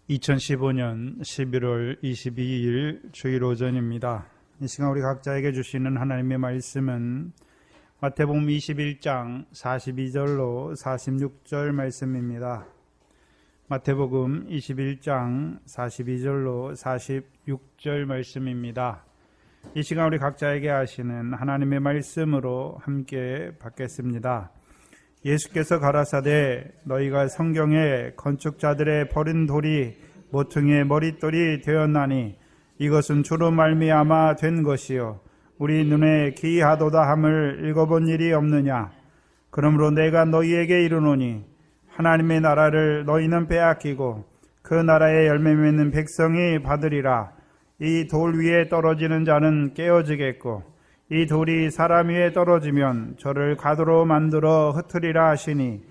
2015년 11월 22일 주일 오전입니다. 이 시간 우리 각자에게 주시는 하나님의 말씀은 마태복음 21장 42절로 46절 말씀입니다. 마태복음 21장 42절로 46절 말씀입니다. 이 시간 우리 각자에게 하시는 하나님의 말씀으로 함께 받겠습니다. 예수께서 가라사대 너희가 성경에 건축자들의 버린 돌이 모퉁이의 머릿돌이 되었나니 이것은 주로 말미암아 된 것이요 우리 눈에 기이하도다 함을 읽어본 일이 없느냐. 그러므로 내가 너희에게 이르노니 하나님의 나라를 너희는 빼앗기고 그 나라의 열매 맺는 백성이 받으리라. 이 돌 위에 떨어지는 자는 깨어지겠고 이 돌이 사람 위에 떨어지면 저를 가두로 만들어 흩으리라 하시니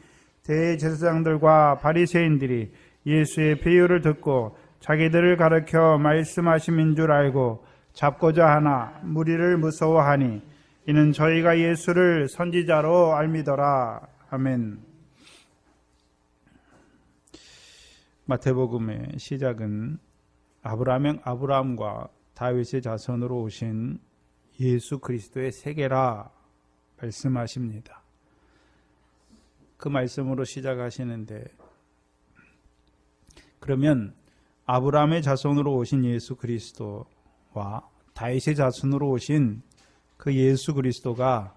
대제사장들과 바리새인들이 예수의 비유를 듣고 자기들을 가르쳐 말씀하심인 줄 알고 잡고자 하나 무리를 무서워하니 이는 저희가 예수를 선지자로 알미더라. 아멘. 마태복음의 시작은 아브라함과 다윗의 자손으로 오신 예수 그리스도의 세계라 말씀하십니다. 그 말씀으로 시작하시는데, 그러면 아브라함의 자손으로 오신 예수 그리스도와 다윗의 자손으로 오신 그 예수 그리스도가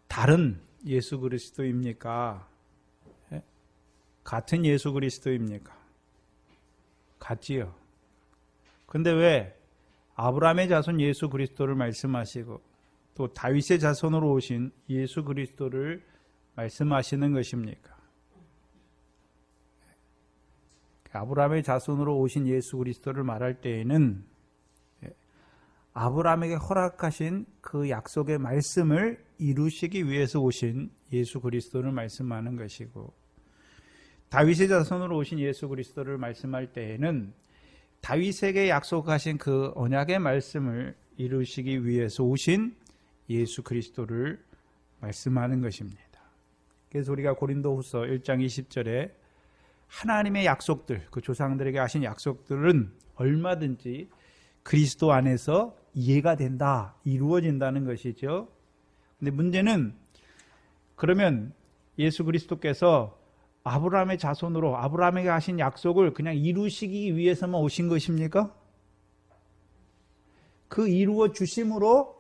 다른 예수 그리스도입니까? 같은 예수 그리스도입니까? 같지요. 근데 왜 아브라함의 자손 예수 그리스도를 말씀하시고 또 다윗의 자손으로 오신 예수 그리스도를 말씀하시는 것입니까? 아브라함의 자손으로 오신 예수 그리스도를 말할 때에는 아브라함에게 허락하신 그 약속의 말씀을 이루시기 위해서 오신 예수 그리스도를 말씀하는 것이고, 다윗의 자손으로 오신 예수 그리스도를 말씀할 때에는 다윗에게 약속하신 그 언약의 말씀을 이루시기 위해서 오신 예수 그리스도를 말씀하는 것입니다. 그래서 우리가 고린도후서 1장 20절에 하나님의 약속들, 그 조상들에게 하신 약속들은 얼마든지 그리스도 안에서 이해가 된다, 이루어진다는 것이죠. 근데 문제는, 그러면 예수 그리스도께서 아브라함의 자손으로 아브라함에게 하신 약속을 그냥 이루시기 위해서만 오신 것입니까? 그 이루어 주심으로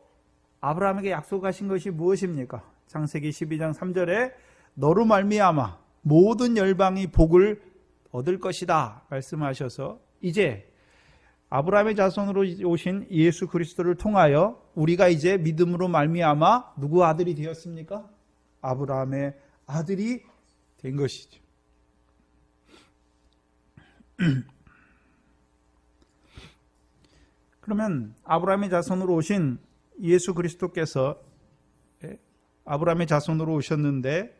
아브라함에게 약속하신 것이 무엇입니까? 창세기 12장 3절에 너로 말미암아 모든 열방이 복을 얻을 것이다 말씀하셔서, 이제 아브라함의 자손으로 오신 예수 그리스도를 통하여 우리가 이제 믿음으로 말미암아 누구 아들이 되었습니까? 아브라함의 아들이 된 것이죠. 그러면 아브라함의 자손으로 오신 예수 그리스도께서 아브라함의 자손으로 오셨는데,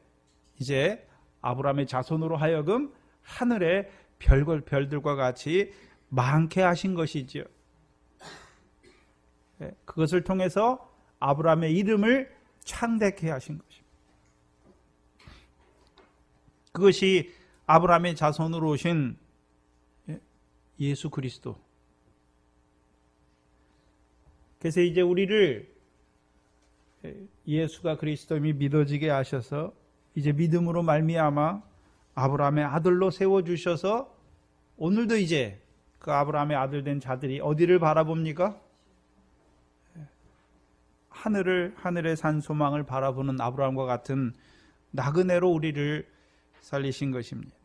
이제 아브라함의 자손으로 하여금 하늘의 별들과 같이 많게 하신 것이지요. 그것을 통해서 아브라함의 이름을 창대케 하신 것입니다. 그것이 아브라함의 자손으로 오신 예수 그리스도. 그래서 이제 우리를 예수가 그리스도임이 믿어지게 하셔서 이제 믿음으로 말미암아 아브라함의 아들로 세워주셔서 오늘도 이제 그 아브라함의 아들 된 자들이 어디를 바라봅니까? 하늘의 산 소망을 바라보는 아브라함과 같은 나그네로 우리를 살리신 것입니다.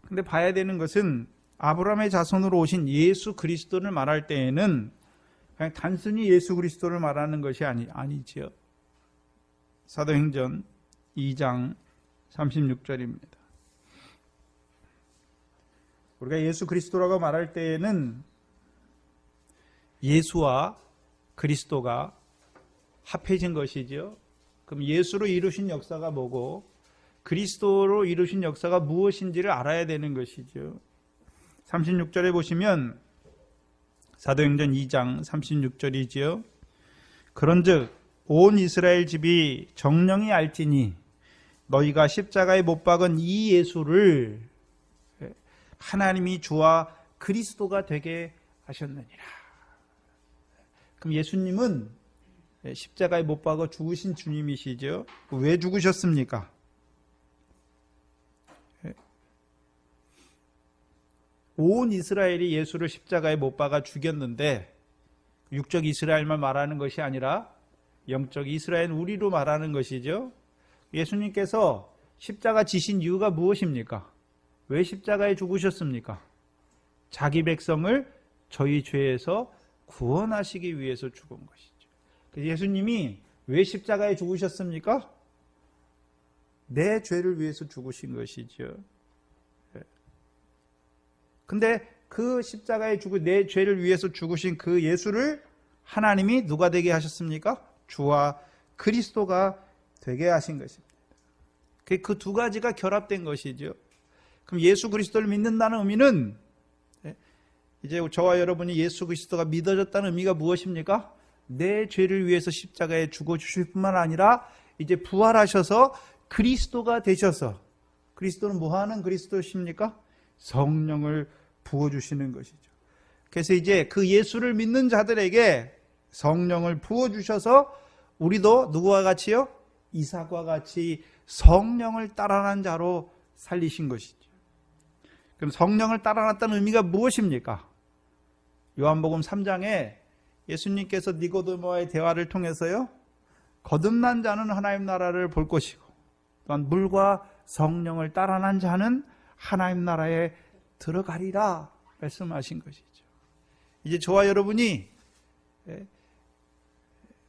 근데 봐야 되는 것은 아브라함의 자손으로 오신 예수 그리스도를 말할 때에는 그냥 단순히 예수 그리스도를 말하는 것이 아니지요. 사도행전 2장 36절입니다. 우리가 예수 그리스도라고 말할 때에는 예수와 그리스도가 합해진 것이죠. 그럼 예수로 이루신 역사가 뭐고 그리스도로 이루신 역사가 무엇인지를 알아야 되는 것이죠. 36절에 보시면 사도행전 2장 36절이지요. 그런즉 온 이스라엘 집이 정령이 알지니 너희가 십자가에 못 박은 이 예수를 하나님이 주와 그리스도가 되게 하셨느니라. 그럼 예수님은 십자가에 못 박아 죽으신 주님이시죠. 왜 죽으셨습니까? 온 이스라엘이 예수를 십자가에 못 박아 죽였는데 육적 이스라엘만 말하는 것이 아니라 영적 이스라엘 우리로 말하는 것이죠. 예수님께서 십자가 지신 이유가 무엇입니까? 왜 십자가에 죽으셨습니까? 자기 백성을 저희 죄에서 구원하시기 위해서 죽은 것이죠. 그래서 예수님이 왜 십자가에 죽으셨습니까? 내 죄를 위해서 죽으신 것이죠. 근데 그 십자가에 죽은 내 죄를 위해서 죽으신 그 예수를 하나님이 누가 되게 하셨습니까? 주와 그리스도가 되게 하신 것입니다. 그 두 가지가 결합된 것이죠. 그럼 예수 그리스도를 믿는다는 의미는 이제 저와 여러분이 예수 그리스도가 믿어졌다는 의미가 무엇입니까? 내 죄를 위해서 십자가에 죽어주실 뿐만 아니라 이제 부활하셔서 그리스도가 되셔서, 그리스도는 뭐하는 그리스도십니까? 성령을 부어주시는 것이죠. 그래서 이제 그 예수를 믿는 자들에게 성령을 부어주셔서 우리도 누구와 같이요? 이삭과 같이 성령을 따라난 자로 살리신 것이죠. 그럼 성령을 따라났다는 의미가 무엇입니까? 요한복음 3장에 예수님께서 니고데모와의 대화를 통해서요, 거듭난 자는 하나님 나라를 볼 것이고 또한 물과 성령을 따라난 자는 하나님 나라에 들어가리라 말씀하신 것이죠. 이제 저와 여러분이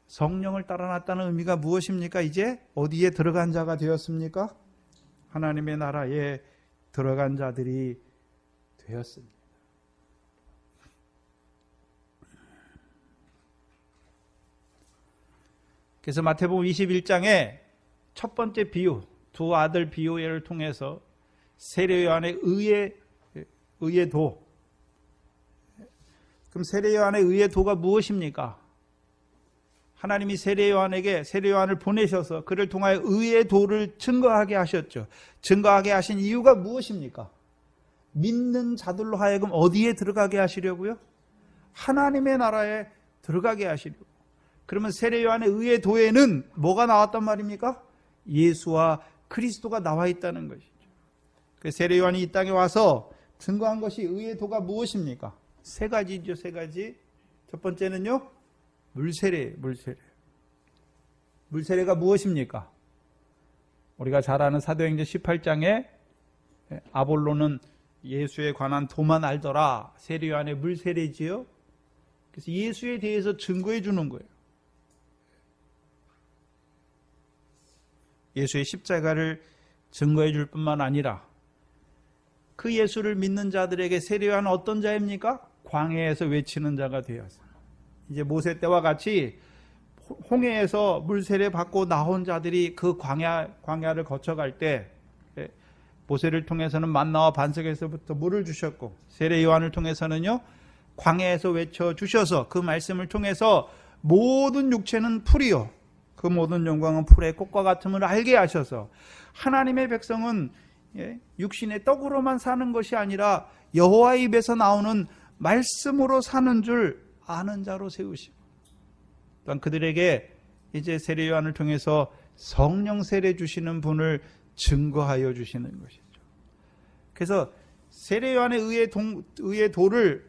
성령을 따라났다는 의미가 무엇입니까? 이제 어디에 들어간 자가 되었습니까? 하나님의 나라에 들어간 자들이 되었습니다. 그래서 마태복음 21장에 첫 번째 비유, 두 아들 비유를 통해서 세례 요한의 의의 도. 그럼 세례 요한의 의의 도가 무엇입니까? 하나님이 세례 요한을 보내셔서 그를 통하여 의의 도를 증거하게 하셨죠. 증거하게 하신 이유가 무엇입니까? 믿는 자들로 하여금 어디에 들어가게 하시려고요? 하나님의 나라에 들어가게 하시려고. 그러면 세례 요한의 의의 도에는 뭐가 나왔단 말입니까? 예수와 그리스도가 나와 있다는 것이죠. 세례 요한이 이 땅에 와서 증거한 것이 의의 도가 무엇입니까? 세 가지죠, 세 가지. 첫 번째는요, 물세례. 물세례가 무엇입니까? 우리가 잘 아는 사도행전 18장에 아볼로는 예수에 관한 도만 알더라. 세례 요한의 물세례지요. 그래서 예수에 대해서 증거해 주는 거예요. 예수의 십자가를 증거해 줄 뿐만 아니라 그 예수를 믿는 자들에게 세례 요한은 어떤 자입니까? 광야에서 외치는 자가 되어서 이제 모세 때와 같이 홍해에서 물세례 받고 나온 자들이 그 광야를 거쳐갈 때 모세를 통해서는 만나와 반석에서부터 물을 주셨고 세례 요한을 통해서는요 광야에서 외쳐 주셔서 그 말씀을 통해서 모든 육체는 풀이요 그 모든 영광은 풀의 꽃과 같음을 알게 하셔서 하나님의 백성은 육신의 떡으로만 사는 것이 아니라 여호와의 입에서 나오는 말씀으로 사는 줄 아는 자로 세우시고 또한 그들에게 이제 세례 요한을 통해서 성령 세례 주시는 분을 증거하여 주시는 것이죠. 그래서 세례 요한의 의의 도를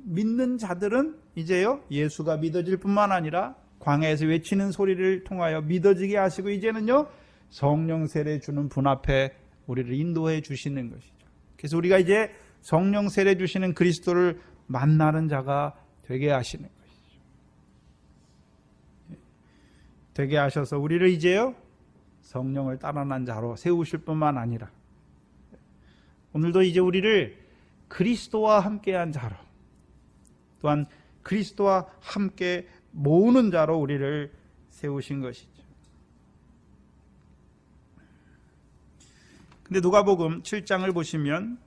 믿는 자들은 이제요 예수가 믿어질 뿐만 아니라 광야에서 외치는 소리를 통하여 믿어지게 하시고 이제는요 성령 세례 주는 분 앞에 우리를 인도해 주시는 것이죠. 그래서 우리가 이제 성령 세례 주시는 그리스도를 만나는 자가 되게 하시는 것이죠. 되게 하셔서 우리를 이제요 성령을 따라난 자로 세우실 뿐만 아니라 오늘도 이제 우리를 그리스도와 함께한 자로 또한 그리스도와 함께 모으는 자로 우리를 세우신 것이죠. 근데 누가복음 7장을 보시면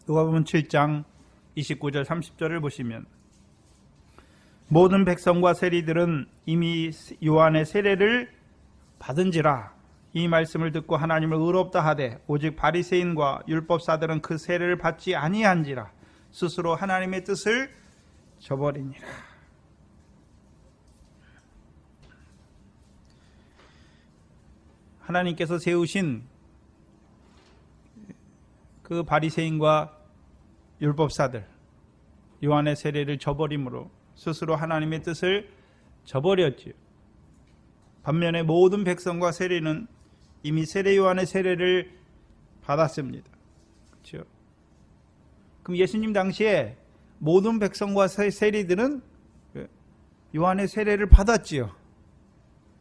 누가복음 7장 29절 30절을 보시면 모든 백성과 세리들은 이미 요한의 세례를 받은지라 이 말씀을 듣고 하나님을 의롭다 하되 오직 바리새인과 율법사들은 그 세례를 받지 아니한지라 스스로 하나님의 뜻을 저버리니라. 하나님께서 세우신 그 바리새인과 율법사들 요한의 세례를 저버림으로 스스로 하나님의 뜻을 저버렸지요. 반면에 모든 백성과 세리는 이미 세례 요한의 세례를 받았습니다. 그렇죠? 그럼 예수님 당시에 모든 백성과 세리들은 요한의 세례를 받았지요.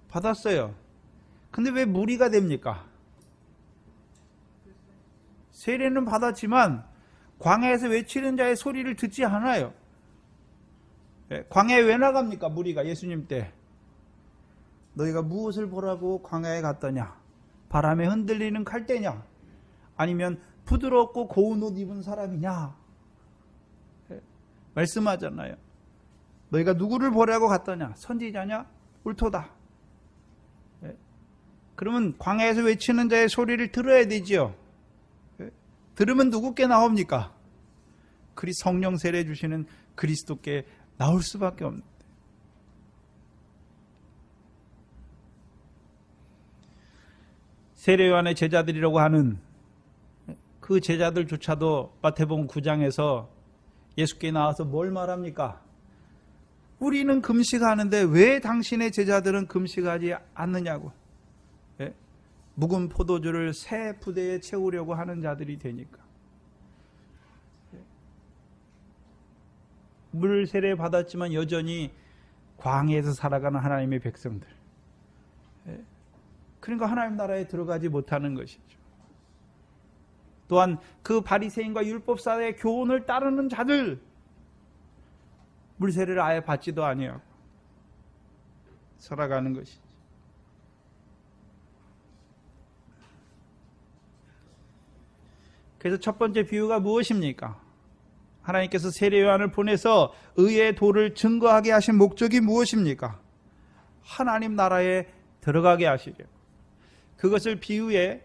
받았어요. 근데 왜 무리가 됩니까? 세례는 받았지만 광야에서 외치는 자의 소리를 듣지 않아요. 광야에 왜 나갑니까? 무리가 예수님 때. 너희가 무엇을 보라고 광야에 갔더냐? 바람에 흔들리는 갈대냐? 아니면 부드럽고 고운 옷 입은 사람이냐? 말씀하잖아요. 너희가 누구를 보라고 갔더냐? 선지자냐? 옳도다. 그러면 광야에서 외치는 자의 소리를 들어야 되지요. 들으면 누구께 나옵니까? 성령 세례 주시는 그리스도께 나올 수밖에 없는데. 세례 요한의 제자들이라고 하는 그 제자들조차도 마태복음 9장에서 예수께 나와서 뭘 말합니까? 우리는 금식하는데 왜 당신의 제자들은 금식하지 않느냐고. 묵은 포도주를 새 부대에 채우려고 하는 자들이 되니까. 물 세례 받았지만 여전히 광야에서 살아가는 하나님의 백성들. 그러니까 하나님 나라에 들어가지 못하는 것이죠. 또한 그 바리새인과 율법사의 교훈을 따르는 자들, 물 세례를 아예 받지도 아니하고 살아가는 것이죠. 그래서 첫 번째 비유가 무엇입니까? 하나님께서 세례 요한을 보내서 의의 도를 증거하게 하신 목적이 무엇입니까? 하나님 나라에 들어가게 하시려. 그것을 비유해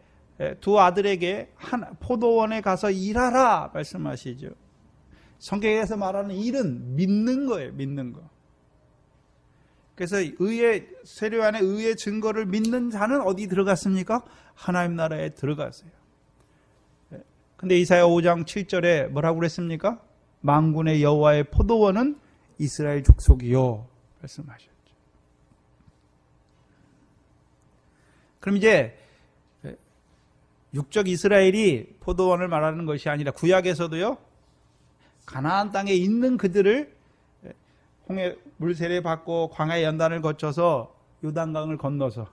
두 아들에게 포도원에 가서 일하라 말씀하시죠. 성경에서 말하는 일은 믿는 거예요. 믿는 거. 그래서 세례 요한의 의의 증거를 믿는 자는 어디 들어갔습니까? 하나님 나라에 들어갔어요. 근데 이사야 5장 7절에 뭐라고 그랬습니까? 만군의 여호와의 포도원은 이스라엘 족속이요 말씀하셨죠. 그럼 이제 육적 이스라엘이 포도원을 말하는 것이 아니라 구약에서도요, 가나안 땅에 있는 그들을 홍해 물세례 받고 광야의 연단을 거쳐서 요단강을 건너서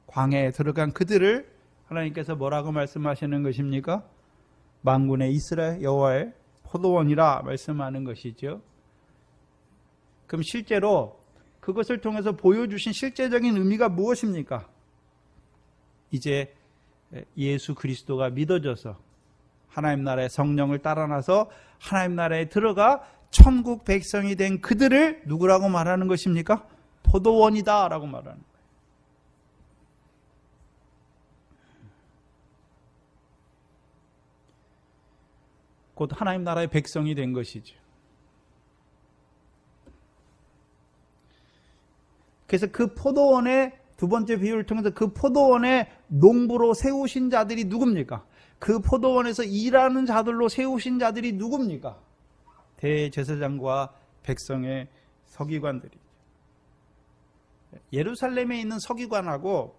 광야에 들어간 그들을 하나님께서 뭐라고 말씀하시는 것입니까? 만군의 이스라엘 여호와의 포도원이라 말씀하는 것이죠. 그럼 실제로 그것을 통해서 보여주신 실제적인 의미가 무엇입니까? 이제 예수 그리스도가 믿어져서 하나님 나라의 성령을 따라나서 하나님 나라에 들어가 천국 백성이 된 그들을 누구라고 말하는 것입니까? 포도원이다 라고 말하는 거예요. 곧 하나님 나라의 백성이 된 것이죠. 그래서 그 포도원의 두 번째 비유를 통해서 그 포도원의 농부로 세우신 자들이 누굽니까? 그 포도원에서 일하는 자들로 세우신 자들이 누굽니까? 대제사장과 백성의 서기관들이죠. 예루살렘에 있는 서기관하고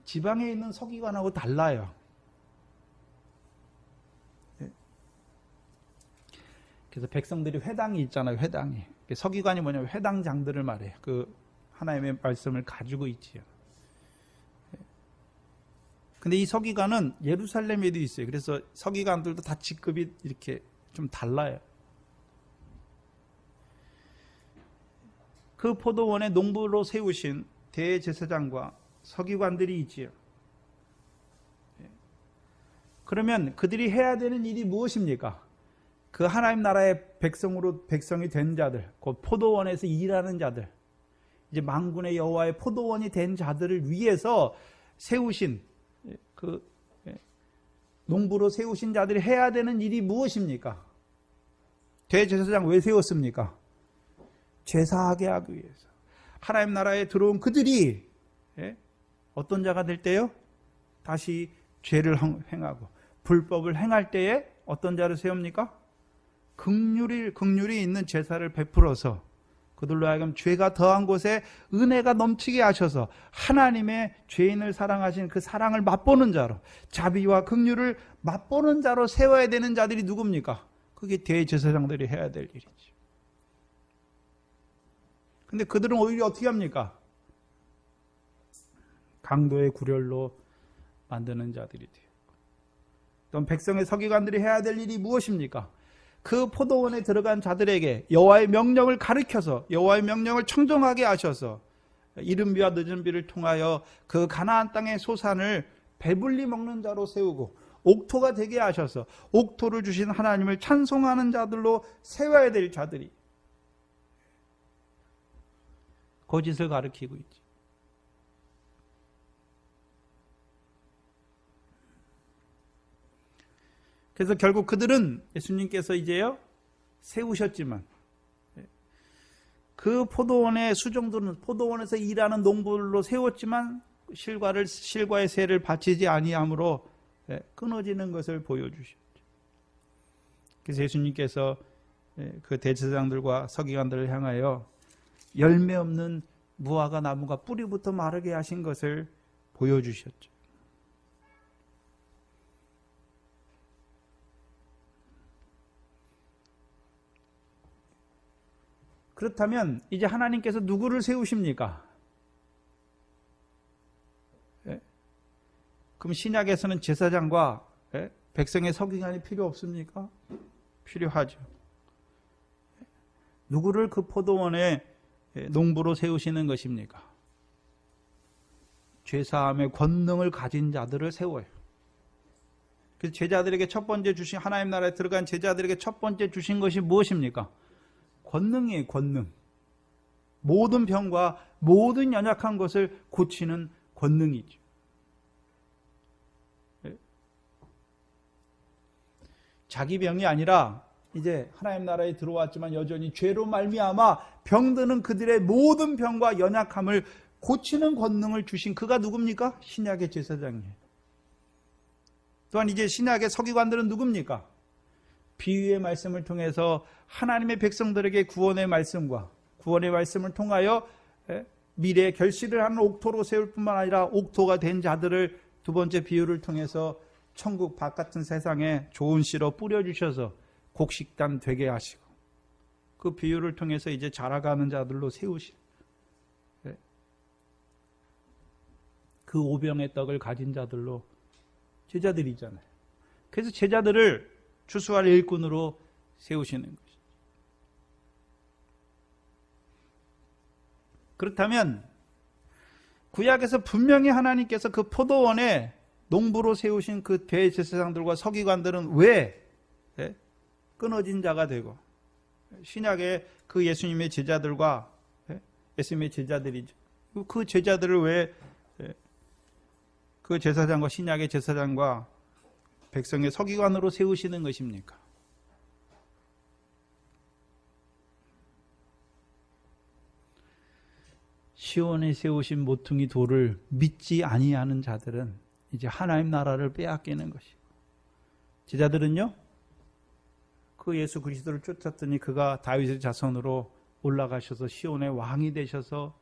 지방에 있는 서기관하고 달라요. 그래서 백성들이 회당이 있잖아요. 회당이. 서기관이 뭐냐면 회당장들을 말해요. 그 하나님의 말씀을 가지고 있지요. 근데 이 서기관은 예루살렘에도 있어요. 그래서 서기관들도 다 직급이 이렇게 좀 달라요. 그 포도원에 농부로 세우신 대제사장과 서기관들이 있지요. 그러면 그들이 해야 되는 일이 무엇입니까? 그 하나님 나라의 백성이 된 자들, 곧 포도원에서 일하는 자들, 이제 만군의 여호와의 포도원이 된 자들을 위해서 세우신 그 농부로 세우신 자들이 해야 되는 일이 무엇입니까? 대제사장 왜 세웠습니까? 제사하게 하기 위해서. 하나님 나라에 들어온 그들이 어떤 자가 될 때요? 다시 죄를 행하고 불법을 행할 때에 어떤 자를 세웁니까? 긍휼이 있는 제사를 베풀어서 그들로 하여금 죄가 더한 곳에 은혜가 넘치게 하셔서 하나님의 죄인을 사랑하신 그 사랑을 맛보는 자로, 자비와 긍휼을 맛보는 자로 세워야 되는 자들이 누굽니까? 그게 대제사장들이 해야 될 일이죠. 근데 그들은 오히려 어떻게 합니까? 강도의 구렬로 만드는 자들이 돼요. 또 백성의 서기관들이 해야 될 일이 무엇입니까? 그 포도원에 들어간 자들에게 여호와의 명령을 가르쳐서 여호와의 명령을 청정하게 하셔서 이른 비와 늦은 비를 통하여 그 가나안 땅의 소산을 배불리 먹는 자로 세우고 옥토가 되게 하셔서 옥토를 주신 하나님을 찬송하는 자들로 세워야 될 자들이 거짓을 가르치고 있지. 그래서 결국 그들은 예수님께서 이제요 세우셨지만 그 포도원의 수종들은 포도원에서 일하는 농부들로 세웠지만 실과의 세를 바치지 아니함으로 끊어지는 것을 보여주셨죠. 그래서 예수님께서 그 대제사장들과 서기관들을 향하여 열매 없는 무화과 나무가 뿌리부터 마르게 하신 것을 보여주셨죠. 그렇다면 이제 하나님께서 누구를 세우십니까? 그럼 신약에서는 제사장과 백성의 서기관이 필요 없습니까? 필요하죠. 누구를 그 포도원의 농부로 세우시는 것입니까? 죄사함의 권능을 가진 자들을 세워요. 그래서 제자들에게 첫 번째 주신 하나님 나라에 들어간 제자들에게 첫 번째 주신 것이 무엇입니까? 권능이에요. 권능. 모든 병과 모든 연약한 것을 고치는 권능이죠. 자기 병이 아니라 이제 하나님 나라에 들어왔지만 여전히 죄로 말미암아 병드는 그들의 모든 병과 연약함을 고치는 권능을 주신 그가 누굽니까? 신약의 제사장이에요. 또한 이제 신약의 서기관들은 누굽니까? 비유의 말씀을 통해서 하나님의 백성들에게 구원의 말씀과 구원의 말씀을 통하여 미래의 결실을 하는 옥토로 세울 뿐만 아니라 옥토가 된 자들을 두 번째 비유를 통해서 천국 바깥은 세상에 좋은 씨로 뿌려주셔서 곡식단 되게 하시고 그 비유를 통해서 이제 자라가는 자들로 세우시 그 오병의 떡을 가진 자들로 제자들이잖아요. 그래서 제자들을 추수할 일꾼으로 세우시는 것이죠. 그렇다면 구약에서 분명히 하나님께서 그 포도원에 농부로 세우신 그 대제사장들과 서기관들은 왜 끊어진 자가 되고 신약의 그 예수님의 제자들과 예수님의 제자들이죠. 그 제자들을 왜 그 제사장과 신약의 제사장과 백성의 서기관으로 세우시는 것입니까? 시온에 세우신 모퉁이 돌을 믿지 아니하는 자들은 이제 하나님 나라를 빼앗기는 것이고 제자들은요 그 예수 그리스도를 쫓았더니 그가 다윗의 자손으로 올라가셔서 시온의 왕이 되셔서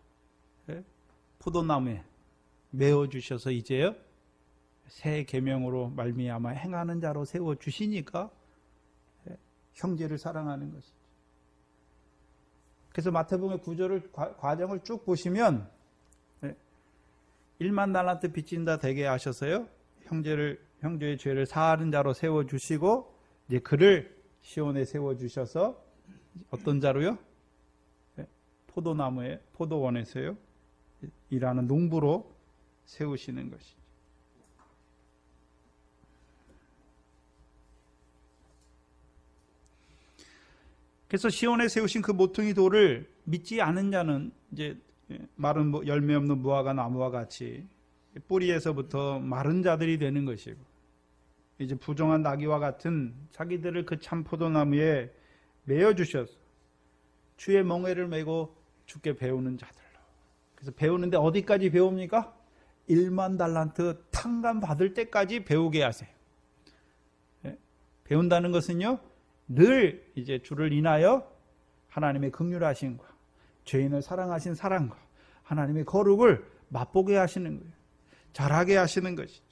포도나무에 메어주셔서 이제요 새 계명으로 말미암아 행하는 자로 세워주시니까 형제를 사랑하는 것이죠. 그래서 마태복음의 구절을 과정을 쭉 보시면 1만 달란트 빚진다 되게 하셔서요 형제의 죄를 사하는 자로 세워주시고 이제 그를 시온에 세워주셔서 어떤 자로요? 포도원에서요 일하는 농부로 세우시는 것이죠. 그래서 시온에 세우신 그 모퉁이 돌을 믿지 않은 자는 이제 마른 열매 없는 무화과 나무와 같이 뿌리에서부터 마른 자들이 되는 것이고, 이제 부정한 나귀와 같은 자기들을 그 참 포도나무에 매어 주셔서 주의 멍에를 메고 주께 배우는 자들로. 그래서 배우는데 어디까지 배웁니까? 1만 달란트 탕감 받을 때까지 배우게 하세요. 배운다는 것은요, 늘 이제 주를 인하여 하나님의 긍휼하심과 죄인을 사랑하신 사랑과 하나님의 거룩을 맛보게 하시는 거예요. 잘하게 하시는 것이죠.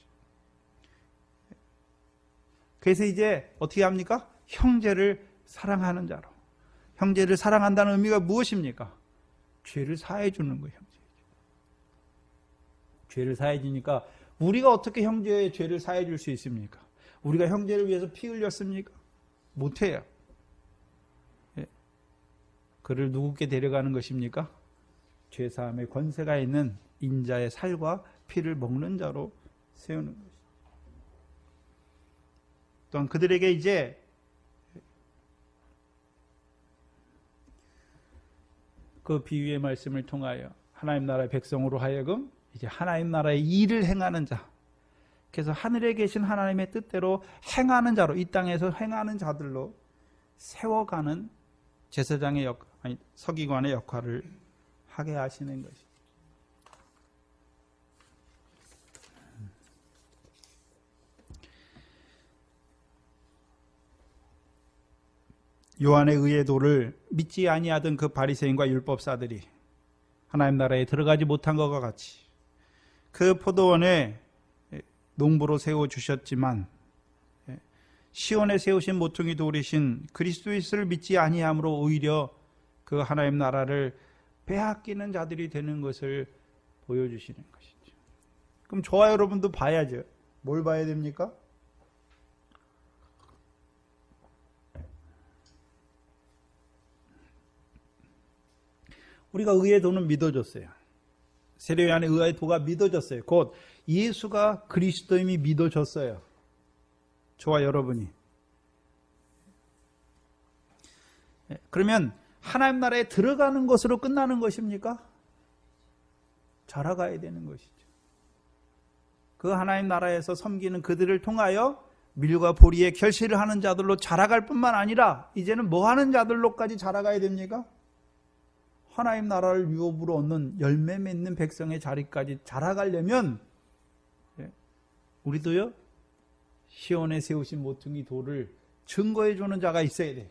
그래서 이제 어떻게 합니까? 형제를 사랑하는 자로. 형제를 사랑한다는 의미가 무엇입니까? 죄를 사해 주는 거예요. 죄를 사해 주니까 우리가 어떻게 형제의 죄를 사해 줄 수 있습니까? 우리가 형제를 위해서 피 흘렸습니까? 못해요. 그를 누구께 데려가는 것입니까? 죄사함의 권세가 있는 인자의 살과 피를 먹는 자로 세우는 것입니다. 또한 그들에게 이제 그 비유의 말씀을 통하여 하나님 나라의 백성으로 하여금 이제 하나님 나라의 일을 행하는 자, 그래서 하늘에 계신 하나님의 뜻대로 행하는 자로, 이 땅에서 행하는 자들로 세워가는 제사장의 서기관의 역할을 하게 하시는 것입니다. 요한의 의의 도를 믿지 아니하던 그 바리새인과 율법사들이 하나님 나라에 들어가지 못한 것과 같이 그 포도원에 농부로 세워주셨지만 시온에 세우신 모퉁이 돌이신 그리스도 예수를 믿지 아니함으로 오히려 그 하나님 나라를 빼앗기는 자들이 되는 것을 보여주시는 것이죠. 그럼 저와 여러분도 봐야죠. 뭘 봐야 됩니까? 우리가 의의 도는 믿어졌어요. 세례 요한의 의의 도가 믿어졌어요. 곧 예수가 그리스도임이 믿어졌어요. 저와 여러분이. 그러면 하나님 나라에 들어가는 것으로 끝나는 것입니까? 자라가야 되는 것이죠. 그 하나님 나라에서 섬기는 그들을 통하여 밀과 보리의 결실을 하는 자들로 자라갈 뿐만 아니라 이제는 뭐 하는 자들로까지 자라가야 됩니까? 하나님 나라를 유업으로 얻는 열매 맺는 백성의 자리까지 자라가려면 우리도요, 시온에 세우신 모퉁이 돌을 증거해 주는 자가 있어야 돼요.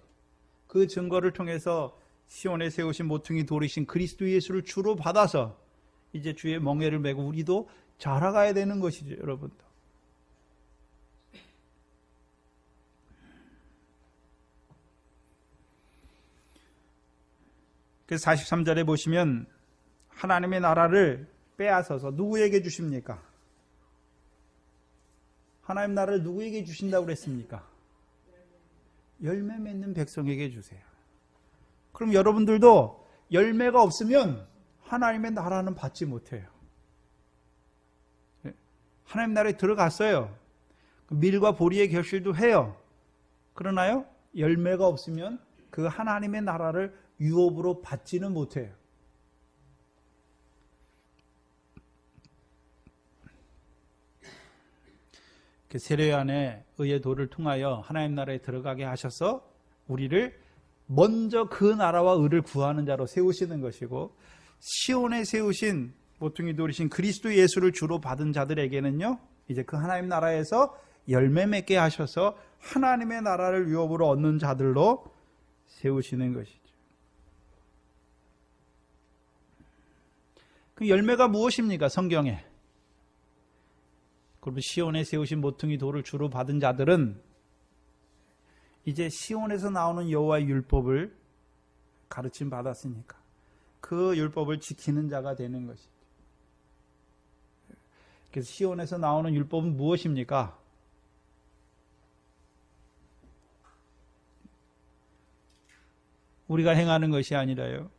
그 증거를 통해서 시온에 세우신 모퉁이 돌이신 그리스도 예수를 주로 받아서 이제 주의 멍에를 메고 우리도 자라가야 되는 것이죠, 여러분도. 그래서 43절에 보시면 하나님의 나라를 빼앗아서 누구에게 주십니까? 하나님 나라를 누구에게 주신다고 그랬습니까? 열매 맺는 백성에게 주세요. 그럼 여러분들도 열매가 없으면 하나님의 나라는 받지 못해요. 하나님 나라에 들어갔어요. 밀과 보리의 결실도 해요. 그러나요? 열매가 없으면 그 하나님의 나라를 유업으로 받지는 못해요. 세례 요한의 의의 도를 통하여 하나님 나라에 들어가게 하셔서 우리를 먼저 그 나라와 의를 구하는 자로 세우시는 것이고, 시온에 세우신 모퉁이 돌이신 그리스도 예수를 주로 받은 자들에게는요, 이제 그 하나님 나라에서 열매 맺게 하셔서 하나님의 나라를 유업으로 얻는 자들로 세우시는 것이죠. 그 열매가 무엇입니까? 성경에. 그리고 시온에 세우신 모퉁이 돌을 주로 받은 자들은 이제 시온에서 나오는 여호와의 율법을 가르침 받았으니까 그 율법을 지키는 자가 되는 것이죠. 그래서 시온에서 나오는 율법은 무엇입니까? 우리가 행하는 것이 아니라요,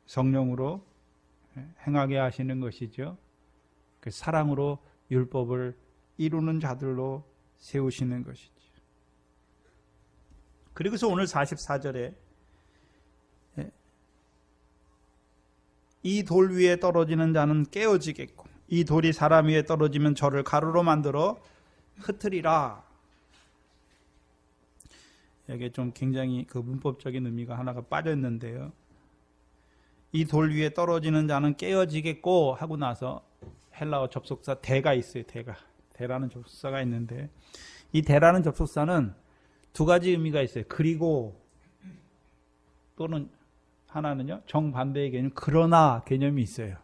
성령으로 행하게 하시는 것이죠. 그 사랑으로 율법을 이루는 자들로 세우시는 것이죠. 그리고서 오늘 44절에 이 돌 위에 떨어지는 자는 깨어지겠고 이 돌이 사람 위에 떨어지면 저를 가루로 만들어 흩으리라. 여기에 좀 굉장히 그 문법적인 의미가 하나가 빠져 있는데요. 이 돌 위에 떨어지는 자는 깨어지겠고 하고 나서 헬라어 접속사 대가 있어요. 대라는 접속사가 있는데 이 대라는 접속사는 두 가지 의미가 있어요. 그리고 또는 하나는요. 정반대의 개념 그러나 개념이 있어요.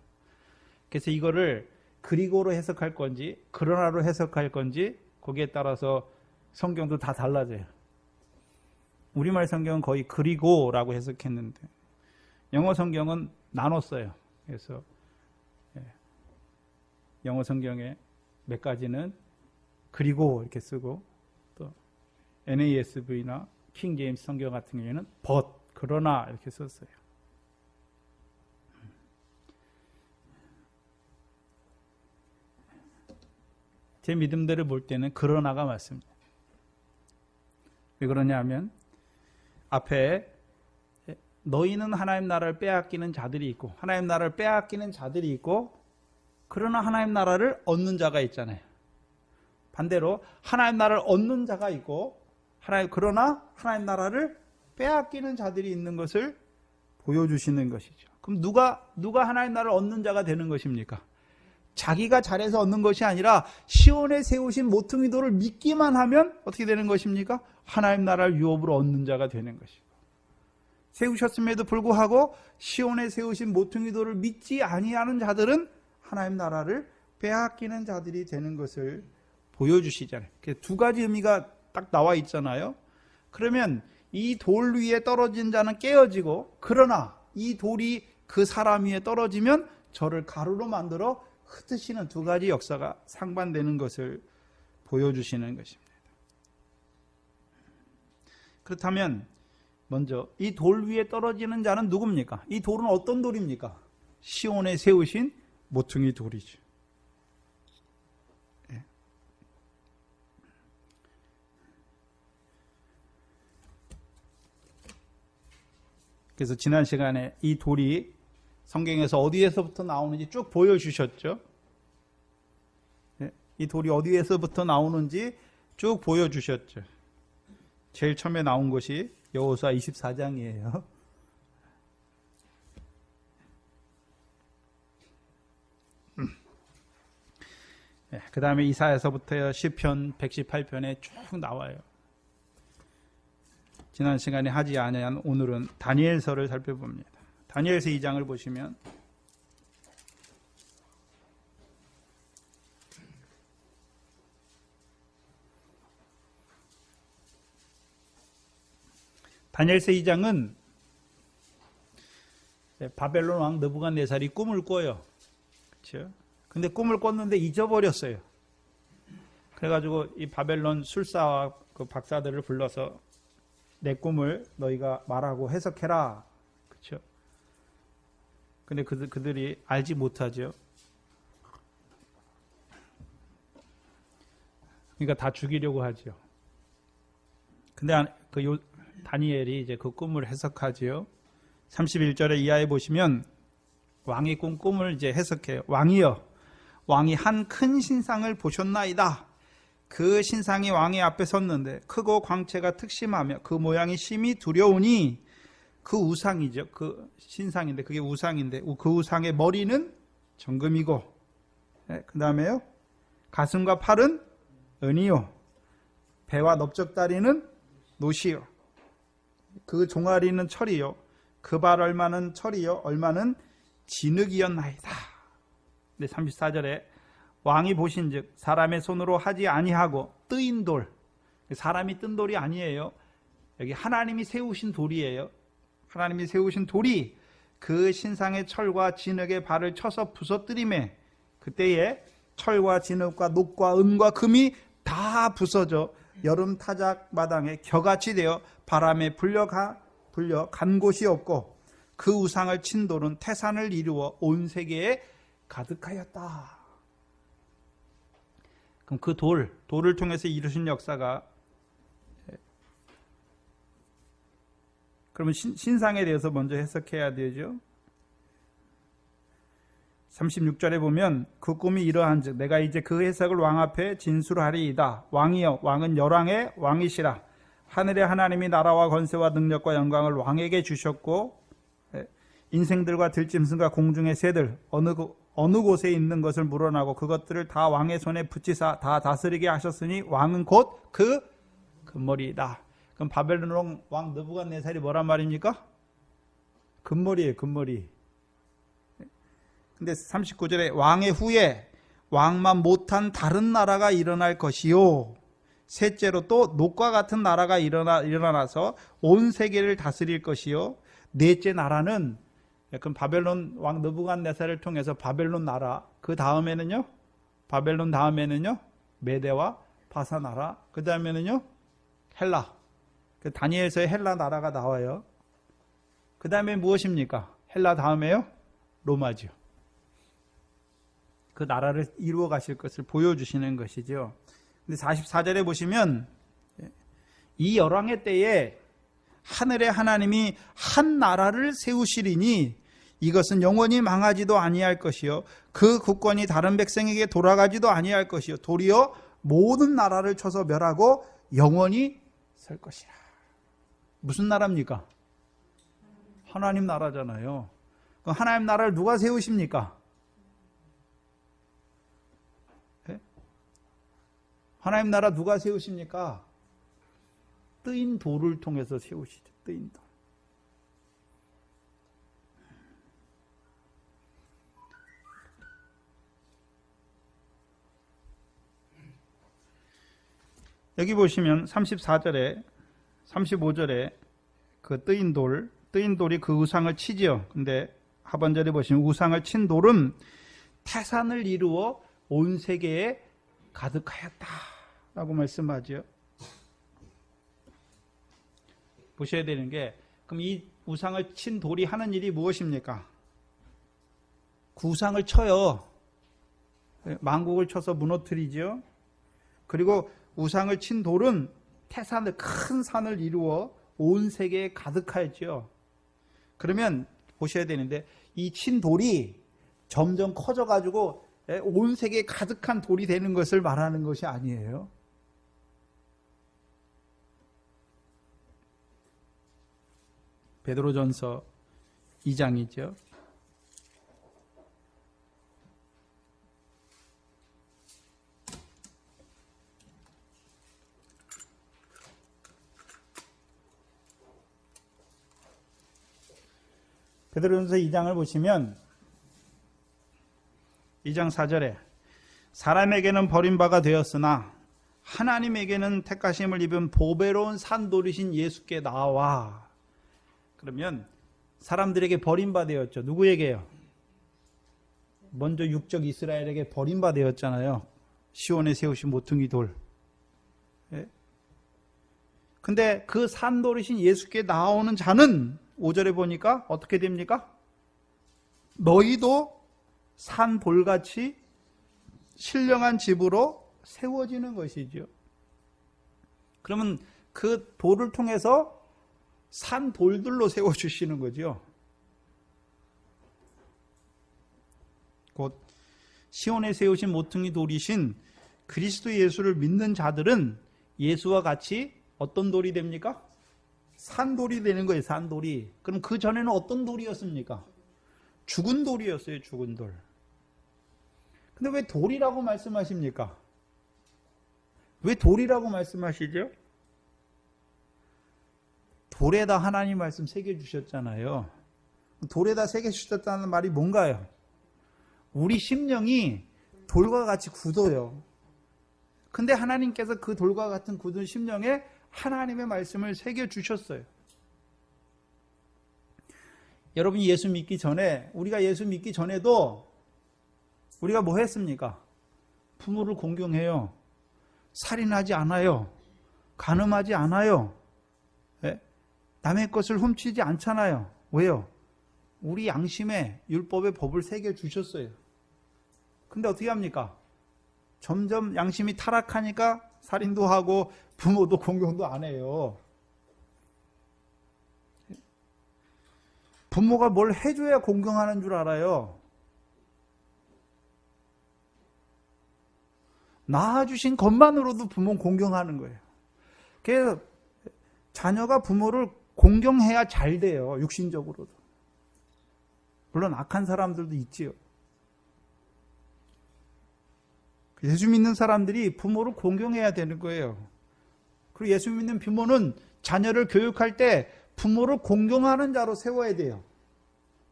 그래서 이거를 그리고로 해석할 건지 그러나로 해석할 건지 거기에 따라서 성경도 다 달라져요. 우리말 성경은 거의 그리고라고 해석했는데 영어 성경은 나눴어요. 그래서 영어 성경에 몇 가지는 그리고 이렇게 쓰고 또 NASV나 킹 제임스 성경 같은 경우에는 but 그러나 이렇게 썼어요. 제 믿음대로 볼 때는 그러나가 맞습니다. 왜 그러냐면 앞에 너희는 하나님 나라를 빼앗기는 자들이 있고 하나님 나라를 빼앗기는 자들이 있고 그러나 하나님 나라를 얻는 자가 있잖아요. 반대로 하나님 나라를 얻는 자가 있고 그러나 하나님 나라를 빼앗기는 자들이 있는 것을 보여주시는 것이죠. 그럼 누가 하나님 나라를 얻는 자가 되는 것입니까? 자기가 잘해서 얻는 것이 아니라 시온에 세우신 모퉁이 돌을 믿기만 하면 어떻게 되는 것입니까? 하나님 나라를 유업으로 얻는 자가 되는 것이고 세우셨음에도 불구하고 시온에 세우신 모퉁이 돌을 믿지 아니하는 자들은 하나님 나라를 빼앗기는 자들이 되는 것을 보여주시잖아요. 두 가지 의미가 딱 나와 있잖아요. 그러면 이 돌 위에 떨어진 자는 깨어지고 그러나 이 돌이 그 사람 위에 떨어지면 저를 가루로 만들어 흩으시는 두 가지 역사가 상반되는 것을 보여주시는 것입니다. 그렇다면 먼저 이 돌 위에 떨어지는 자는 누굽니까? 이 돌은 어떤 돌입니까? 시온에 세우신 모퉁이 돌이죠. 그래서 지난 시간에 이 돌이 성경에서 어디에서부터 나오는지 쭉 보여주셨죠. 이 돌이 어디에서부터 나오는지 쭉 보여주셨죠. 제일 처음에 나온 것이 여호수아 24장이에요. 그 다음에 이사야서부터 시편 118편에 쭉 나와요. 지난 시간에 하지 아니한 오늘은 다니엘서를 살펴봅니다. 다니엘서 2장을 보시면 다니엘서 2장은 바벨론 왕 느부갓네살이 꿈을 꿔요. 그렇죠? 근데 꿈을 꿨는데 잊어버렸어요. 그래가지고 이 바벨론 술사와 그 박사들을 불러서 내 꿈을 너희가 말하고 해석해라. 그렇죠? 근데 그들이 알지 못하죠. 그러니까 다 죽이려고 하죠. 근데 다니엘이 이제 그 꿈을 해석하지요. 31절에 이하에 보시면 왕이 꾼 꿈을 이제 해석해요. 왕이여, 왕이 한 큰 신상을 보셨나이다. 그 신상이 왕의 앞에 섰는데 크고 광채가 특심하며 그 모양이 심히 두려우니 그 우상이죠. 그 신상인데 그게 우상인데 그 우상의 머리는 정금이고 그 다음에요. 가슴과 팔은 은이요. 배와 넓적다리는 노시요. 그 종아리는 철이요. 그 발 얼마는 철이요. 얼마는 진흙이었나이다. 네, 34절에 왕이 보신즉 사람의 손으로 하지 아니하고 뜨인 돌. 사람이 뜬 돌이 아니에요. 여기 하나님이 세우신 돌이에요. 하나님이 세우신 돌이 그 신상의 철과 진흙의 발을 쳐서 부서뜨리매 그때에 철과 진흙과 녹과 은과 금이 다 부서져 여름 타작 마당에 겨같이 되어 바람에 불려 간 곳이 없고 그 우상을 친 돌은 태산을 이루어 온 세계에 가득하였다. 그럼 그 돌을 통해서 이루신 역사가 그러면 신상에 대해서 먼저 해석해야 되죠. 36절에 보면 그 꿈이 이러한즉 내가 이제 그 해석을 왕 앞에 진술하리이다. 왕이여 왕은 열왕의 왕이시라. 하늘의 하나님이 나라와 권세와 능력과 영광을 왕에게 주셨고 인생들과 들짐승과 공중의 새들 어느 곳에 있는 것을 물어나고 그것들을 다 왕의 손에 붙이사 다 다스리게 하셨으니 왕은 곧 그 금머리이다. 그럼 바벨론 왕 느부갓네살이 뭐란 말입니까? 금머리예요, 금머리. 근데 39절에 왕의 후에 왕만 못한 다른 나라가 일어날 것이요. 셋째로 또 녹과 같은 나라가 일어나서 온 세계를 다스릴 것이요. 넷째 나라는 그럼 바벨론 왕 느부갓네살을 통해서 바벨론 나라, 그 다음에는요, 바벨론 다음에는요, 메대와 바사 나라, 그 다음에는요, 헬라. 그 다니엘서에 헬라 나라가 나와요. 그 다음에 무엇입니까? 헬라 다음에요, 로마죠. 그 나라를 이루어 가실 것을 보여주시는 것이죠. 근데 44절에 보시면 이 열왕의 때에 하늘의 하나님이 한 나라를 세우시리니 이것은 영원히 망하지도 아니할 것이요 그 국권이 다른 백성에게 돌아가지도 아니할 것이요 도리어 모든 나라를 쳐서 멸하고 영원히 설 것이라. 무슨 나라입니까? 하나님 나라잖아요. 그럼 하나님 나라를 누가 세우십니까? 네? 하나님 나라 누가 세우십니까? 뜨인 돌을 통해서 세우시죠. 뜨인 돌. 여기 보시면 34절에 35절에 그 뜨인 돌이 그 우상을 치지요. 근데 하반절에 보시면 우상을 친 돌은 태산을 이루어 온 세계에 가득하였다라고 말씀하죠. 보셔야 되는 게, 그럼 이 우상을 친 돌이 하는 일이 무엇입니까? 그 우상을 쳐요. 만국을 쳐서 무너뜨리죠. 그리고 우상을 친 돌은 태산을, 큰 산을 이루어 온 세계에 가득하였죠. 그러면 보셔야 되는데 이 친 돌이 점점 커져가지고 온 세계에 가득한 돌이 되는 것을 말하는 것이 아니에요. 베드로전서 2장이죠. 베드로전서 2장을 보시면 2장 4절에 사람에게는 버림바가 되었으나 하나님에게는 택하심을 입은 보배로운 산돌이신 예수께 나와. 그러면 사람들에게 버림바 되었죠. 누구에게요? 먼저 육적 이스라엘에게 버림바 되었잖아요. 시온에 세우신 모퉁이 돌. 예? 근데 그 산돌이신 예수께 나오는 자는 5절에 보니까 어떻게 됩니까? 너희도 산 돌같이 신령한 집으로 세워지는 것이죠. 그러면 그 돌을 통해서 산 돌들로 세워주시는 거죠. 곧 시온에 세우신 모퉁이 돌이신 그리스도 예수를 믿는 자들은 예수와 같이 어떤 돌이 됩니까? 산돌이 되는 거예요. 산돌이. 그럼 그 전에는 어떤 돌이었습니까? 죽은 돌이었어요. 죽은 돌. 근데 왜 돌이라고 말씀하십니까? 왜 돌이라고 말씀하시죠? 돌에다 하나님 말씀 새겨주셨잖아요. 돌에다 새겨주셨다는 말이 뭔가요? 우리 심령이 돌과 같이 굳어요. 근데 하나님께서 그 돌과 같은 굳은 심령에 하나님의 말씀을 새겨주셨어요. 여러분이 예수 믿기 전에, 우리가 예수 믿기 전에도 우리가 뭐 했습니까? 부모를 공경해요. 살인하지 않아요. 간음하지 않아요. 네? 남의 것을 훔치지 않잖아요. 왜요? 우리 양심에 율법의 법을 새겨주셨어요. 근데 어떻게 합니까? 점점 양심이 타락하니까 살인도 하고 부모도 공경도 안 해요. 부모가 뭘 해줘야 공경하는 줄 알아요. 낳아주신 것만으로도 부모 공경하는 거예요. 그래서 자녀가 부모를 공경해야 잘 돼요. 육신적으로도. 물론 악한 사람들도 있지요. 예수 믿는 사람들이 부모를 공경해야 되는 거예요. 그리고 예수 믿는 부모는 자녀를 교육할 때 부모를 공경하는 자로 세워야 돼요.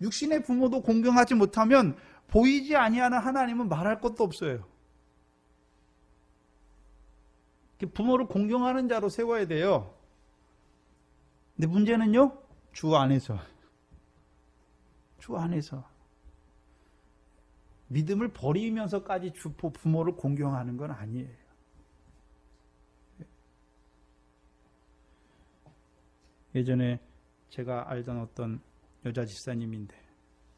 육신의 부모도 공경하지 못하면 보이지 아니하는 하나님은 말할 것도 없어요. 부모를 공경하는 자로 세워야 돼요. 근데 문제는요, 주 안에서 믿음을 버리면서까지 부모를 공경하는 건 아니에요. 예전에 제가 알던 어떤 여자 집사님인데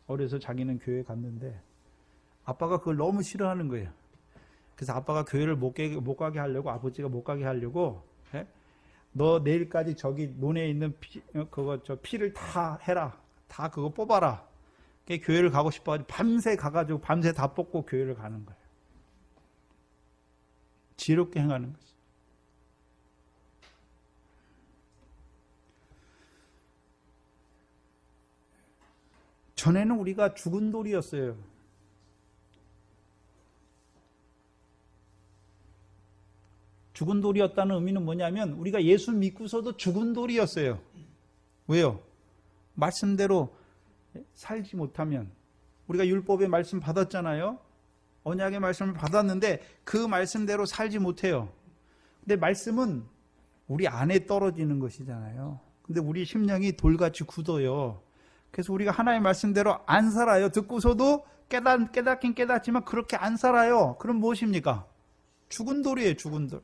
어려서 자기는 교회 갔는데 아빠가 그걸 너무 싫어하는 거예요. 그래서 아빠가 교회를 못 가게 하려고, 아버지가 못 가게 하려고, 너 내일까지 저기 논에 있는 피를 다 해라, 다 그거 뽑아라. 교회를 가고 싶어가지고 밤새 가가지고 밤새 다 뽑고 교회를 가는 거예요. 지혜롭게 행하는 거죠. 전에는 우리가 죽은 돌이었어요. 죽은 돌이었다는 의미는 뭐냐면 우리가 예수 믿고서도 죽은 돌이었어요. 왜요? 말씀대로 살지 못하면, 우리가 율법의 말씀 받았잖아요. 언약의 말씀을 받았는데 그 말씀대로 살지 못해요. 근데 말씀은 우리 안에 떨어지는 것이잖아요. 근데 우리 심령이 돌같이 굳어요. 그래서 우리가 하나님의 말씀대로 안 살아요. 듣고서도 깨닫긴 깨닫지만 그렇게 안 살아요. 그럼 무엇입니까? 죽은 돌이에요. 죽은 돌.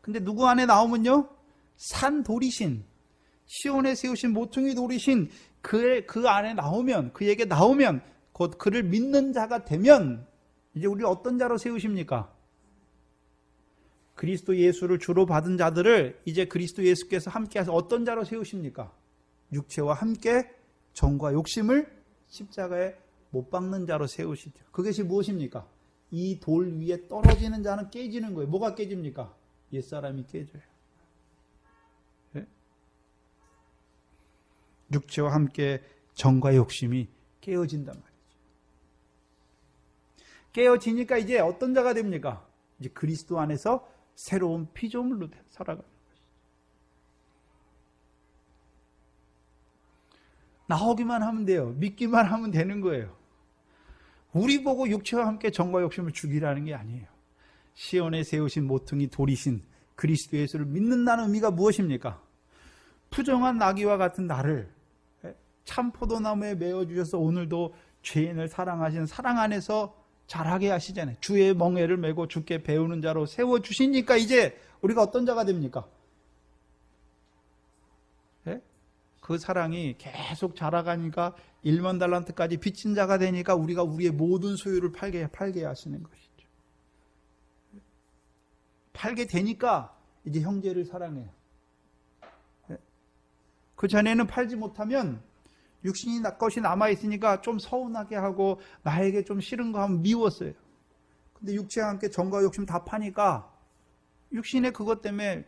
근데 누구 안에 나오면요, 산 돌이신, 시온에 세우신 모퉁이 돌이신 그 안에 나오면, 그에게 나오면, 곧 그를 믿는 자가 되면 이제 우리 어떤 자로 세우십니까? 그리스도 예수를 주로 받은 자들을 이제 그리스도 예수께서 함께해서 어떤 자로 세우십니까? 육체와 함께 정과 욕심을 십자가에 못 박는 자로 세우시죠. 그것이 무엇입니까? 이 돌 위에 떨어지는 자는 깨지는 거예요. 뭐가 깨집니까? 옛사람이 깨져요. 네? 육체와 함께 정과 욕심이 깨어진단 말이죠. 깨어지니까 이제 어떤 자가 됩니까? 이제 그리스도 안에서 새로운 피조물로 살아가는 것이죠. 나오기만 하면 돼요. 믿기만 하면 되는 거예요. 우리 보고 육체와 함께 정과 욕심을 죽이라는 게 아니에요. 시온에 세우신 모퉁이 돌이신 그리스도 예수를 믿는다는 의미가 무엇입니까? 푸정한 나귀와 같은 나를 참 포도나무에 메어주셔서 오늘도 죄인을 사랑하시는 사랑 안에서 자라게 하시잖아요. 주의 멍에를 메고 주께 배우는 자로 세워주시니까 이제 우리가 어떤 자가 됩니까? 그 사랑이 계속 자라가니까 1만 달란트까지 빚진 자가 되니까 우리가 우리의 모든 소유를 팔게 하시는 것이죠. 팔게 되니까 이제 형제를 사랑해요. 그 전에는 팔지 못하면 육신이 것이 남아있으니까 좀 서운하게 하고 나에게 좀 싫은 거 하면 미웠어요. 근데 육체와 함께 정과 욕심 다 파니까 육신의 그것 때문에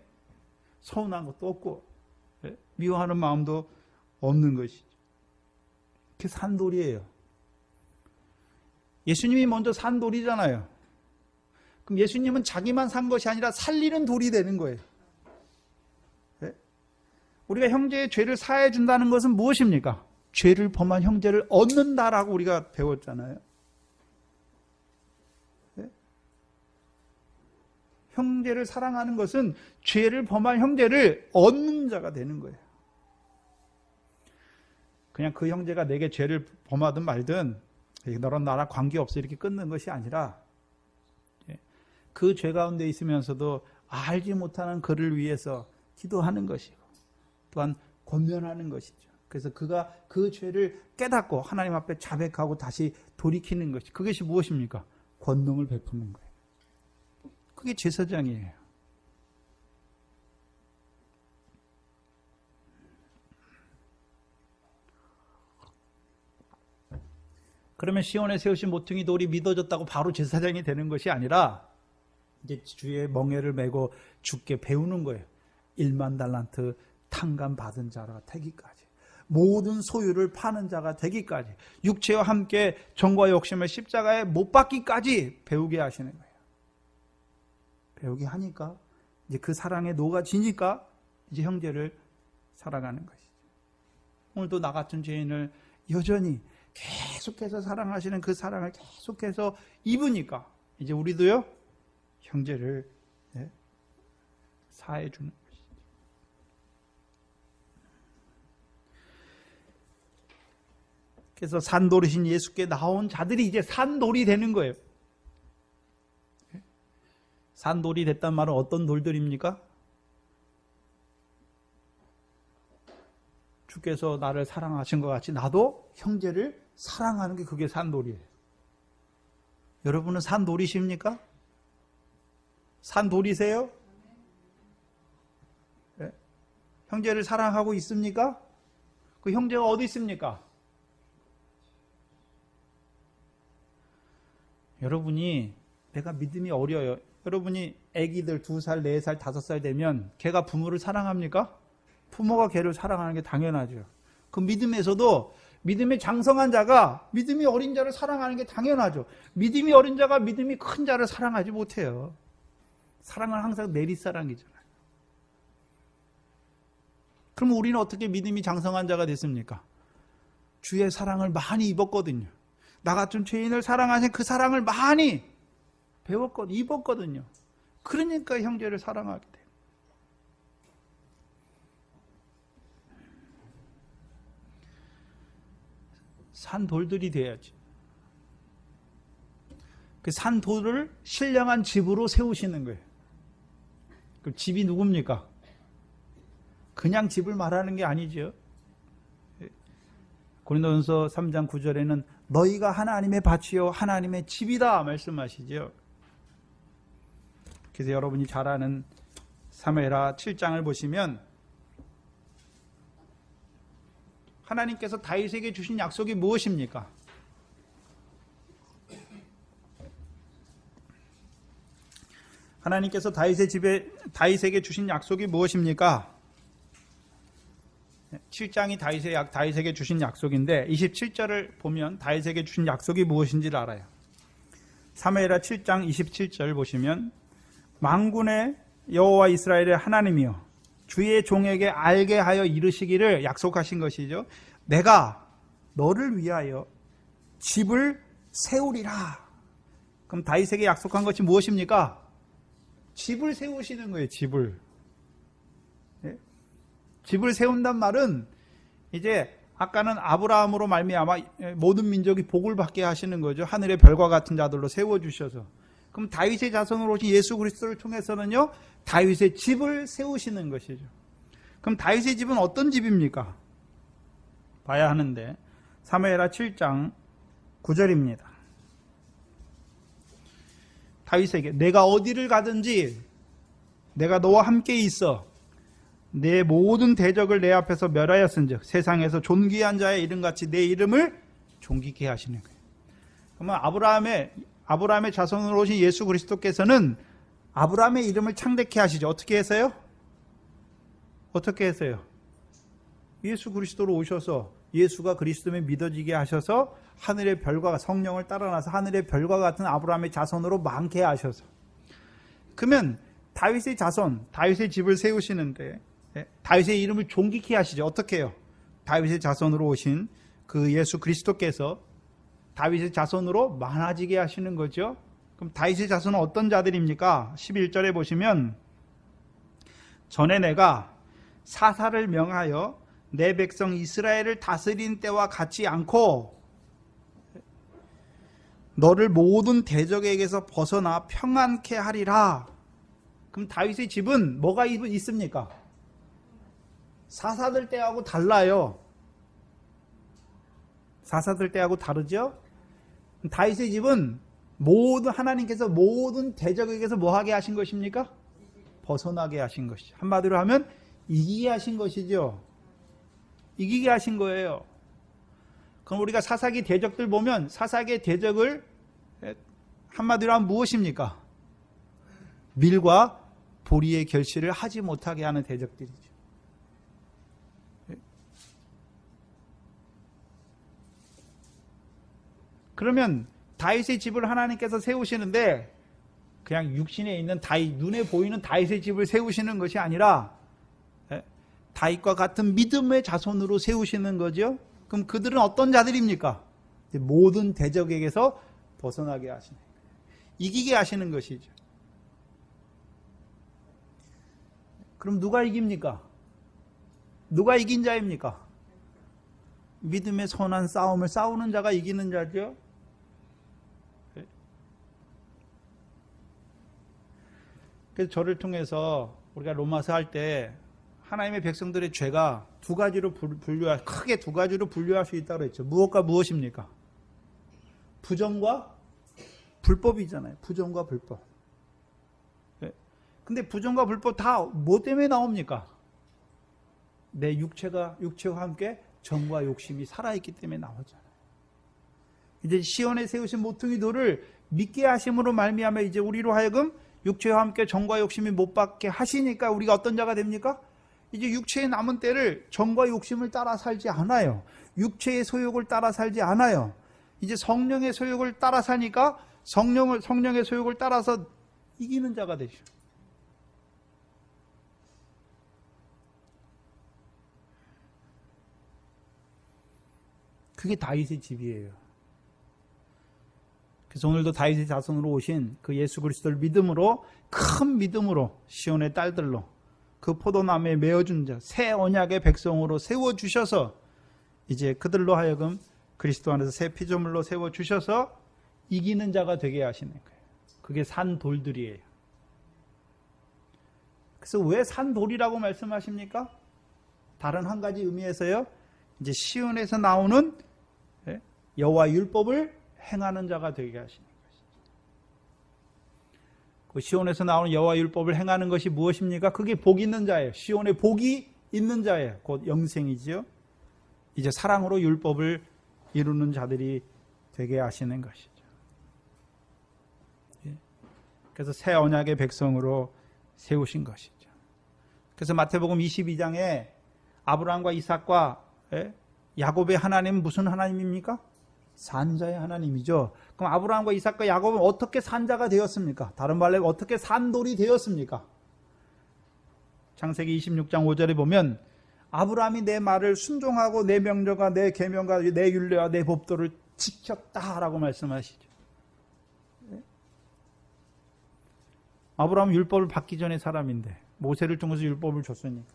서운한 것도 없고 미워하는 마음도 없는 것이죠. 그게 산돌이에요. 예수님이 먼저 산돌이잖아요. 그럼 예수님은 자기만 산 것이 아니라 살리는 돌이 되는 거예요. 우리가 형제의 죄를 사해 준다는 것은 무엇입니까? 죄를 범한 형제를 얻는다라고 우리가 배웠잖아요. 형제를 사랑하는 것은 죄를 범한 형제를 얻는 자가 되는 거예요. 그냥 그 형제가 내게 죄를 범하든 말든 너랑 나랑 관계없어 이렇게 끊는 것이 아니라 그 죄 가운데 있으면서도 알지 못하는 그를 위해서 기도하는 것이고 또한 권면하는 것이죠. 그래서 그가 그 죄를 깨닫고 하나님 앞에 자백하고 다시 돌이키는 것이, 그것이 무엇입니까? 권능을 베푸는 거예요. 그게 제사장이에요. 그러면 시온에 세우신 모퉁이 돌이 믿어졌다고 바로 제사장이 되는 것이 아니라 이제 주의 멍에를 메고 주께 배우는 거예요. 1만 달란트 탕감 받은 자가 되기까지, 모든 소유를 파는 자가 되기까지, 육체와 함께 정과 욕심을 십자가에 못 박기까지 배우게 하시는 거예요. 배우게 하니까 이제 그 사랑에 녹아지니까 이제 형제를 사랑하는 것이죠. 오늘도 나 같은 죄인을 여전히 계속해서 사랑하시는 그 사랑을 계속해서 입으니까 이제 우리도요 형제를 사해 주는 것이죠. 그래서 산돌이신 예수께 나온 자들이 이제 산돌이 되는 거예요. 산돌이 됐단 말은 어떤 돌들입니까? 주께서 나를 사랑하신 것 같이 나도 형제를 사랑하는 게 그게 산돌이에요. 여러분은 산돌이십니까? 산돌이세요? 네? 형제를 사랑하고 있습니까? 그 형제가 어디 있습니까? 여러분이, 내가 믿음이 어려요. 여러분이 아기들 2살, 4살, 5살 되면 걔가 부모를 사랑합니까? 부모가 걔를 사랑하는 게 당연하죠. 그 믿음에서도 믿음이 장성한 자가 믿음이 어린 자를 사랑하는 게 당연하죠. 믿음이 어린 자가 믿음이 큰 자를 사랑하지 못해요. 사랑은 항상 내리사랑이잖아요. 그럼 우리는 어떻게 믿음이 장성한 자가 됐습니까? 주의 사랑을 많이 입었거든요. 나 같은 죄인을 사랑하신 그 사랑을 많이 배웠거든요. 입었거든요. 그러니까 형제를 사랑하게 돼요. 산돌들이 돼야지. 그 산돌을 신령한 집으로 세우시는 거예요. 그 집이 누굽니까? 그냥 집을 말하는 게 아니죠. 고린도전서 3장 9절에는 너희가 하나님의 밭이요 하나님의 집이다 말씀하시죠. 그래서 여러분이 잘 아는 사무엘하 7장을 보시면 하나님께서 다윗에게 주신 약속이 무엇입니까? 하나님께서 다윗에게 주신 약속이 무엇입니까? 7장이 다윗에게 주신 약속인데 27절을 보면 다윗에게 주신 약속이 무엇인지를 알아요. 사무엘하 7장 27절 보시면 만군의 여호와 이스라엘의 하나님이여 주의 종에게 알게 하여 이르시기를 약속하신 것이죠. 내가 너를 위하여 집을 세우리라. 그럼 다윗에게 약속한 것이 무엇입니까? 집을 세우시는 거예요. 집을. 네? 집을 세운단 말은 이제 아까는 아브라함으로 말미암아 모든 민족이 복을 받게 하시는 거죠. 하늘의 별과 같은 자들로 세워주셔서. 그럼 다윗의 자손으로 오신 예수 그리스도를 통해서는요 다윗의 집을 세우시는 것이죠. 그럼 다윗의 집은 어떤 집입니까? 봐야 하는데 사무엘하 7장 9절입니다. 다윗에게 내가 어디를 가든지 내가 너와 함께 있어 내 모든 대적을 내 앞에서 멸하였은즉 세상에서 존귀한 자의 이름같이 내 이름을 존귀케 하시는 거예요. 그러면 아브라함의 자손으로 오신 예수 그리스도께서는 아브라함의 이름을 창대케 하시죠. 어떻게 해서요? 어떻게 해서요? 예수 그리스도로 오셔서 예수가 그리스도에 믿어지게 하셔서 하늘의 별과 성령을 따라나서 하늘의 별과 같은 아브라함의 자손으로 많게 하셔서 그러면 다윗의 자손, 다윗의 집을 세우시는데 다윗의 이름을 존귀케 하시죠. 어떻게 해요? 다윗의 자손으로 오신 그 예수 그리스도께서 다윗의 자손으로 많아지게 하시는 거죠. 그럼 다윗의 자손은 어떤 자들입니까? 11절에 보시면 전에 내가 사사를 명하여 내 백성 이스라엘을 다스린 때와 같지 않고 너를 모든 대적에게서 벗어나 평안케 하리라. 그럼 다윗의 집은 뭐가 있습니까? 사사들 때하고 달라요. 사사들 때하고 다르죠? 다윗의 집은 하나님께서 모든 대적에게서 뭐하게 하신 것입니까? 벗어나게 하신 것이죠. 한마디로 하면 이기게 하신 것이죠. 이기게 하신 거예요. 그럼 우리가 사사기 대적들 보면 사사기의 대적을 한마디로 하면 무엇입니까? 밀과 보리의 결실을 하지 못하게 하는 대적들이죠. 그러면 다윗의 집을 하나님께서 세우시는데 그냥 육신에 있는 다윗, 눈에 보이는 다윗의 집을 세우시는 것이 아니라 다윗과 같은 믿음의 자손으로 세우시는 거죠. 그럼 그들은 어떤 자들입니까? 모든 대적에게서 벗어나게 하시는 거예요. 이기게 하시는 것이죠. 그럼 누가 이깁니까? 누가 이긴 자입니까? 믿음의 선한 싸움을 싸우는 자가 이기는 자죠. 그래서 저를 통해서 우리가 로마서 할 때 하나님의 백성들의 죄가 크게 두 가지로 분류할 수 있다고 했죠. 무엇과 무엇입니까? 부정과 불법이잖아요. 부정과 불법. 근데 부정과 불법 다 뭐 때문에 나옵니까? 내 육체와 함께 정과 욕심이 살아있기 때문에 나오잖아요. 이제 시온에 세우신 모퉁이 돌을 믿게 하심으로 말미암아 이제 우리로 하여금 육체와 함께 정과 욕심이 못 받게 하시니까 우리가 어떤 자가 됩니까? 이제 육체의 남은 때를 정과 욕심을 따라 살지 않아요. 육체의 소욕을 따라 살지 않아요. 이제 성령의 소욕을 따라 사니까 성령의 소욕을 따라서 이기는 자가 되죠. 그게 다윗의 집이에요. 그래서 오늘도 다윗의 자손으로 오신 그 예수 그리스도를 믿음으로, 큰 믿음으로 시온의 딸들로 그 포도나무에 메어준 자, 새 언약의 백성으로 세워주셔서 이제 그들로 하여금 그리스도 안에서 새 피조물로 세워주셔서 이기는 자가 되게 하시는 거예요. 그게 산돌들이에요. 그래서 왜 산돌이라고 말씀하십니까? 다른 한 가지 의미에서요. 이제 시온에서 나오는 여호와 율법을 행하는 자가 되게 하시는 것이죠. 그 시온에서 나오는 여호와 율법을 행하는 것이 무엇입니까? 그게 복 있는 자예요. 시온에 복이 있는 자예요. 곧 영생이지요. 이제 사랑으로 율법을 이루는 자들이 되게 하시는 것이죠. 그래서 새 언약의 백성으로 세우신 것이죠. 그래서 마태복음 22장에 아브라함과 이삭과 야곱의 하나님은 무슨 하나님입니까? 산자의 하나님이죠. 그럼 아브라함과 이삭과 야곱은 어떻게 산자가 되었습니까? 다른 말로 하면 어떻게 산돌이 되었습니까? 창세기 26장 5절에 보면 아브라함이 내 말을 순종하고 내 명령과 내 계명과 내 율례와 내 법도를 지켰다라고 말씀하시죠. 아브라함은 율법을 받기 전에 사람인데 모세를 통해서 율법을 줬으니까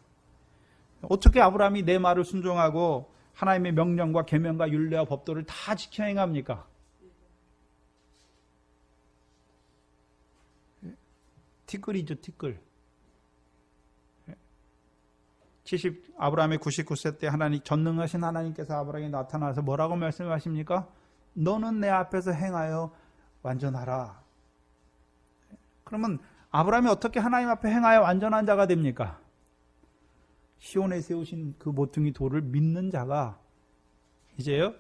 어떻게 아브라함이 내 말을 순종하고 하나님의 명령과 계명과 율례와 법도를 다 지켜 행합니까? 티끌이죠, 티끌. 아브라함의 99세 때 하나님, 전능하신 하나님께서 아브라함에게 나타나서 뭐라고 말씀하십니까? 너는 내 앞에서 행하여 완전하라. 그러면 아브라함이 어떻게 하나님 앞에 행하여 완전한 자가 됩니까? 시온에 세우신 그 모퉁이 돌을 믿는 자가 이제요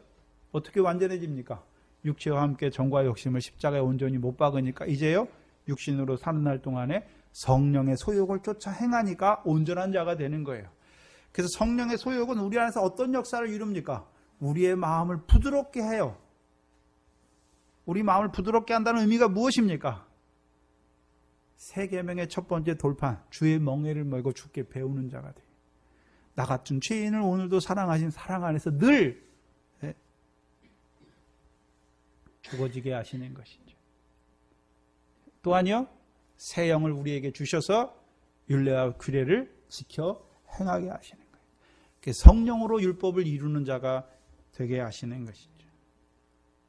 어떻게 완전해집니까? 육체와 함께 정과 욕심을 십자가에 온전히 못 박으니까 이제요 육신으로 사는 날 동안에 성령의 소욕을 쫓아 행하니까 온전한 자가 되는 거예요. 그래서 성령의 소욕은 우리 안에서 어떤 역사를 이룹니까? 우리의 마음을 부드럽게 해요. 우리 마음을 부드럽게 한다는 의미가 무엇입니까? 새 계명의 첫 번째 돌판, 주의 멍에를 멀고 주께 배우는 자가 돼요. 나 같은 죄인을 오늘도 사랑하신 사랑 안에서 늘 죽어지게 하시는 것이죠. 또한요, 새 영을 우리에게 주셔서 율례와 규례를 지켜 행하게 하시는 거예요. 성령으로 율법을 이루는 자가 되게 하시는 것이죠.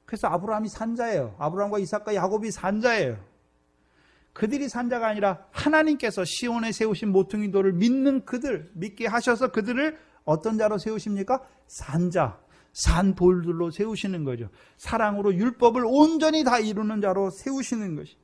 그래서 아브라함이 산자예요. 아브라함과 이삭과 야곱이 산자예요. 그들이 산자가 아니라 하나님께서 시온에 세우신 모퉁이 돌을 믿는 그들, 믿게 하셔서 그들을 어떤 자로 세우십니까? 산자, 산돌들로 세우시는 거죠. 사랑으로 율법을 온전히 다 이루는 자로 세우시는 것이죠.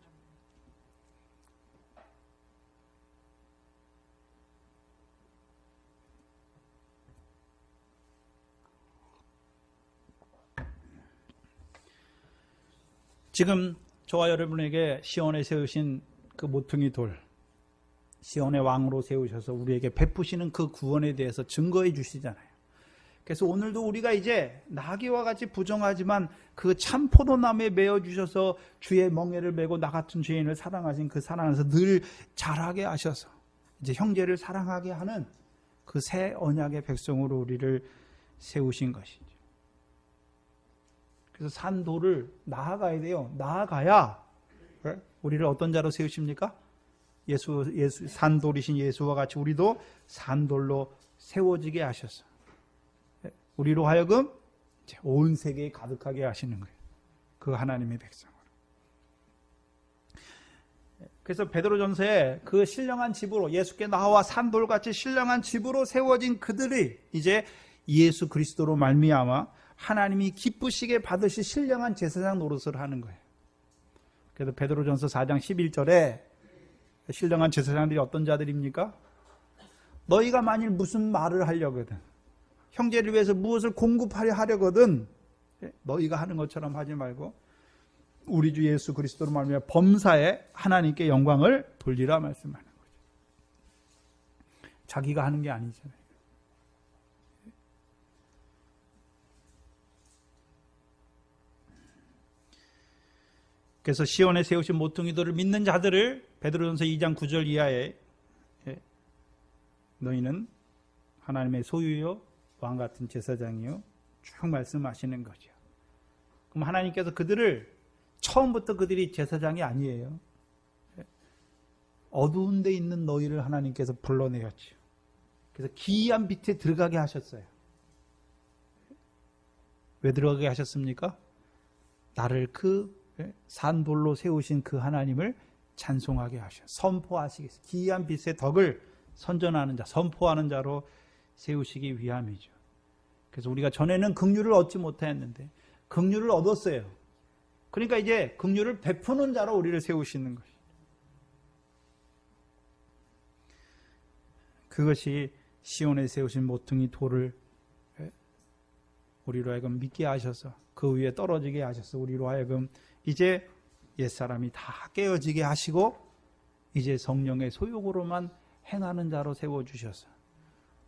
지금 저와 여러분에게 시온에 세우신 그 모퉁이 돌, 시온의 왕으로 세우셔서 우리에게 베푸시는 그 구원에 대해서 증거해 주시잖아요. 그래서 오늘도 우리가 이제 나귀와 같이 부정하지만 그 참 포도나무에 메어 주셔서 주의 멍에를 메고 나 같은 죄인을 사랑하신 그 사랑에서 늘 자라게 하셔서 이제 형제를 사랑하게 하는 그 새 언약의 백성으로 우리를 세우신 것이죠. 그래서 산도를 나아가야 돼요. 나아가야 우리를 어떤 자로 세우십니까? 예수 산돌이신 예수와 같이 우리도 산돌로 세워지게 하셔서 우리로 하여금 온 세계에 가득하게 하시는 거예요. 그 하나님의 백성으로. 그래서 베드로전서에 그 신령한 집으로 예수께 나와 산돌같이 신령한 집으로 세워진 그들이 이제 예수 그리스도로 말미암아 하나님이 기쁘시게 받으실 신령한 제사장 노릇을 하는 거예요. 그래서 베드로전서 4장 11절에 신령한 제사장들이 어떤 자들입니까? 너희가 만일 무슨 말을 하려거든, 형제를 위해서 무엇을 공급하려 하려거든 너희가 하는 것처럼 하지 말고 우리 주 예수 그리스도로 말미암아 범사에 하나님께 영광을 돌리라 말씀하는 거죠. 자기가 하는 게 아니잖아요. 그래서 시온에 세우신 모퉁이들을 믿는 자들을 베드로전서 2장 9절 이하에 너희는 하나님의 소유요 왕 같은 제사장이요 쭉 말씀하시는 거죠. 그럼 하나님께서 그들을 처음부터 그들이 제사장이 아니에요. 어두운 데 있는 너희를 하나님께서 불러내었죠. 그래서 기이한 빛에 들어가게 하셨어요. 왜 들어가게 하셨습니까? 나를 그 산돌로 세우신 그 하나님을 찬송하게 하셔 선포하시겠어요. 기이한 빛의 덕을 선전하는 자, 선포하는 자로 세우시기 위함이죠. 그래서 우리가 전에는 긍휼을 얻지 못했는데 긍휼을 얻었어요. 그러니까 이제 긍휼을 베푸는 자로 우리를 세우시는 것이죠. 그것이 시온에 세우신 모퉁이 돌을 우리로 하여금 믿게 하셔서 그 위에 떨어지게 하셔서 우리로 하여금 이제 옛사람이 다 깨어지게 하시고 이제 성령의 소욕으로만 행하는 자로 세워주셔서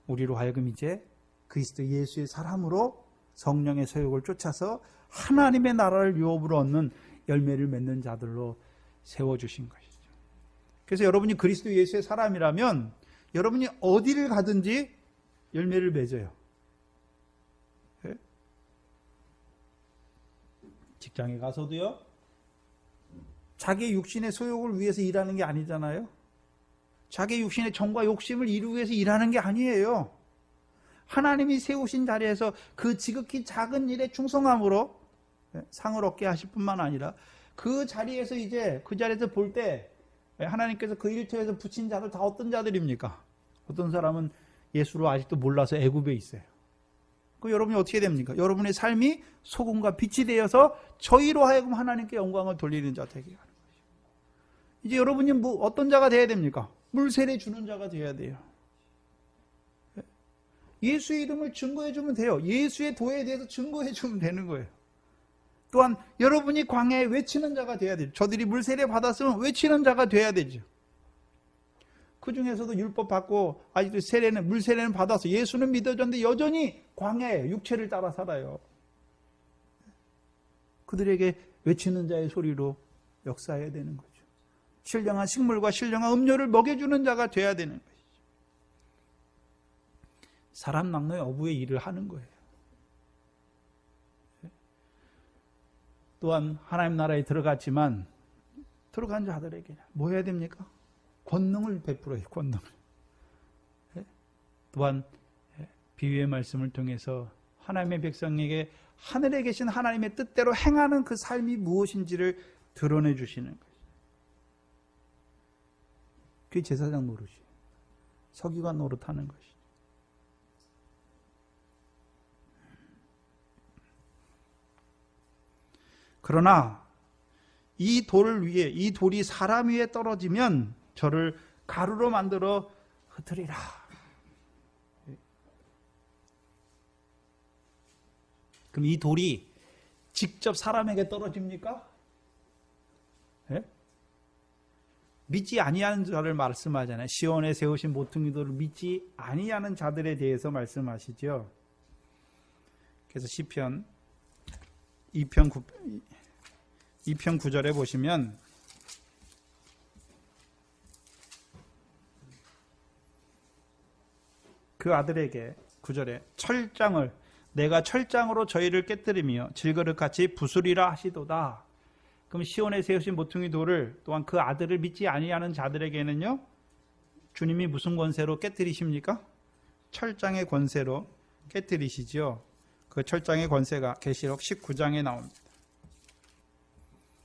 우리로 하여금 이제 그리스도 예수의 사람으로 성령의 소욕을 쫓아서 하나님의 나라를 유업으로 얻는 열매를 맺는 자들로 세워주신 것이죠. 그래서 여러분이 그리스도 예수의 사람이라면 여러분이 어디를 가든지 열매를 맺어요. 직장에 가서도요, 자기 육신의 소욕을 위해서 일하는 게 아니잖아요. 자기 육신의 정과 욕심을 이루기 위해서 일하는 게 아니에요. 하나님이 세우신 자리에서 그 지극히 작은 일에 충성함으로 상을 얻게 하실 뿐만 아니라 그 자리에서 이제 그 자리에서 볼 때 하나님께서 그 일터에서 붙인 자들 다 어떤 자들입니까? 어떤 사람은 예수를 아직도 몰라서 애굽에 있어요. 그 여러분이 어떻게 됩니까? 여러분의 삶이 소금과 빛이 되어서 저희로 하여금 하나님께 영광을 돌리는 자 되게 하는 것이죠. 이제 여러분이 어떤 자가 되어야 됩니까? 물세례 주는 자가 되어야 돼요. 예수의 이름을 증거해 주면 돼요. 예수의 도에 대해서 증거해 주면 되는 거예요. 또한 여러분이 광야에 외치는 자가 돼야 되죠. 저들이 물세례 받았으면 외치는 자가 돼야 되죠. 그 중에서도 율법 받고 아직도 물세례는 받아서 예수는 믿어졌는데 여전히 광야에 육체를 따라 살아요. 그들에게 외치는 자의 소리로 역사해야 되는 거죠. 신령한 식물과 신령한 음료를 먹여주는 자가 돼야 되는 것이죠. 사람 낙노의 어부의 일을 하는 거예요. 또한 하나님 나라에 들어갔지만 들어간 자들에게 뭐 해야 됩니까? 권능을 베풀어요. 권능을. 또한 비유의 말씀을 통해서 하나님의 백성에게 하늘에 계신 하나님의 뜻대로 행하는 그 삶이 무엇인지를 드러내 주시는 거예요. 그게 제사장 노릇이에요. 서기관 노릇하는 것이죠. 그러나 이 돌이 사람 위에 떨어지면 저를 가루로 만들어 흩으리라. 그럼 이 돌이 직접 사람에게 떨어집니까? 믿지 아니하는 자를 말씀하잖아요. 시온에 세우신 모퉁이돌을 믿지 아니하는 자들에 대해서 말씀하시죠. 그래서 시편 2편 9절에 보시면 그 아들에게 9절에 철장을 내가 철장으로 저희를 깨뜨리며 질그릇같이 부수리라 하시도다. 그럼 시온에 세우신 모퉁이 돌을 또한 그 아들을 믿지 아니하는 자들에게는요, 주님이 무슨 권세로 깨뜨리십니까? 철장의 권세로 깨뜨리시죠. 그 철장의 권세가 계시록 19장에 나옵니다.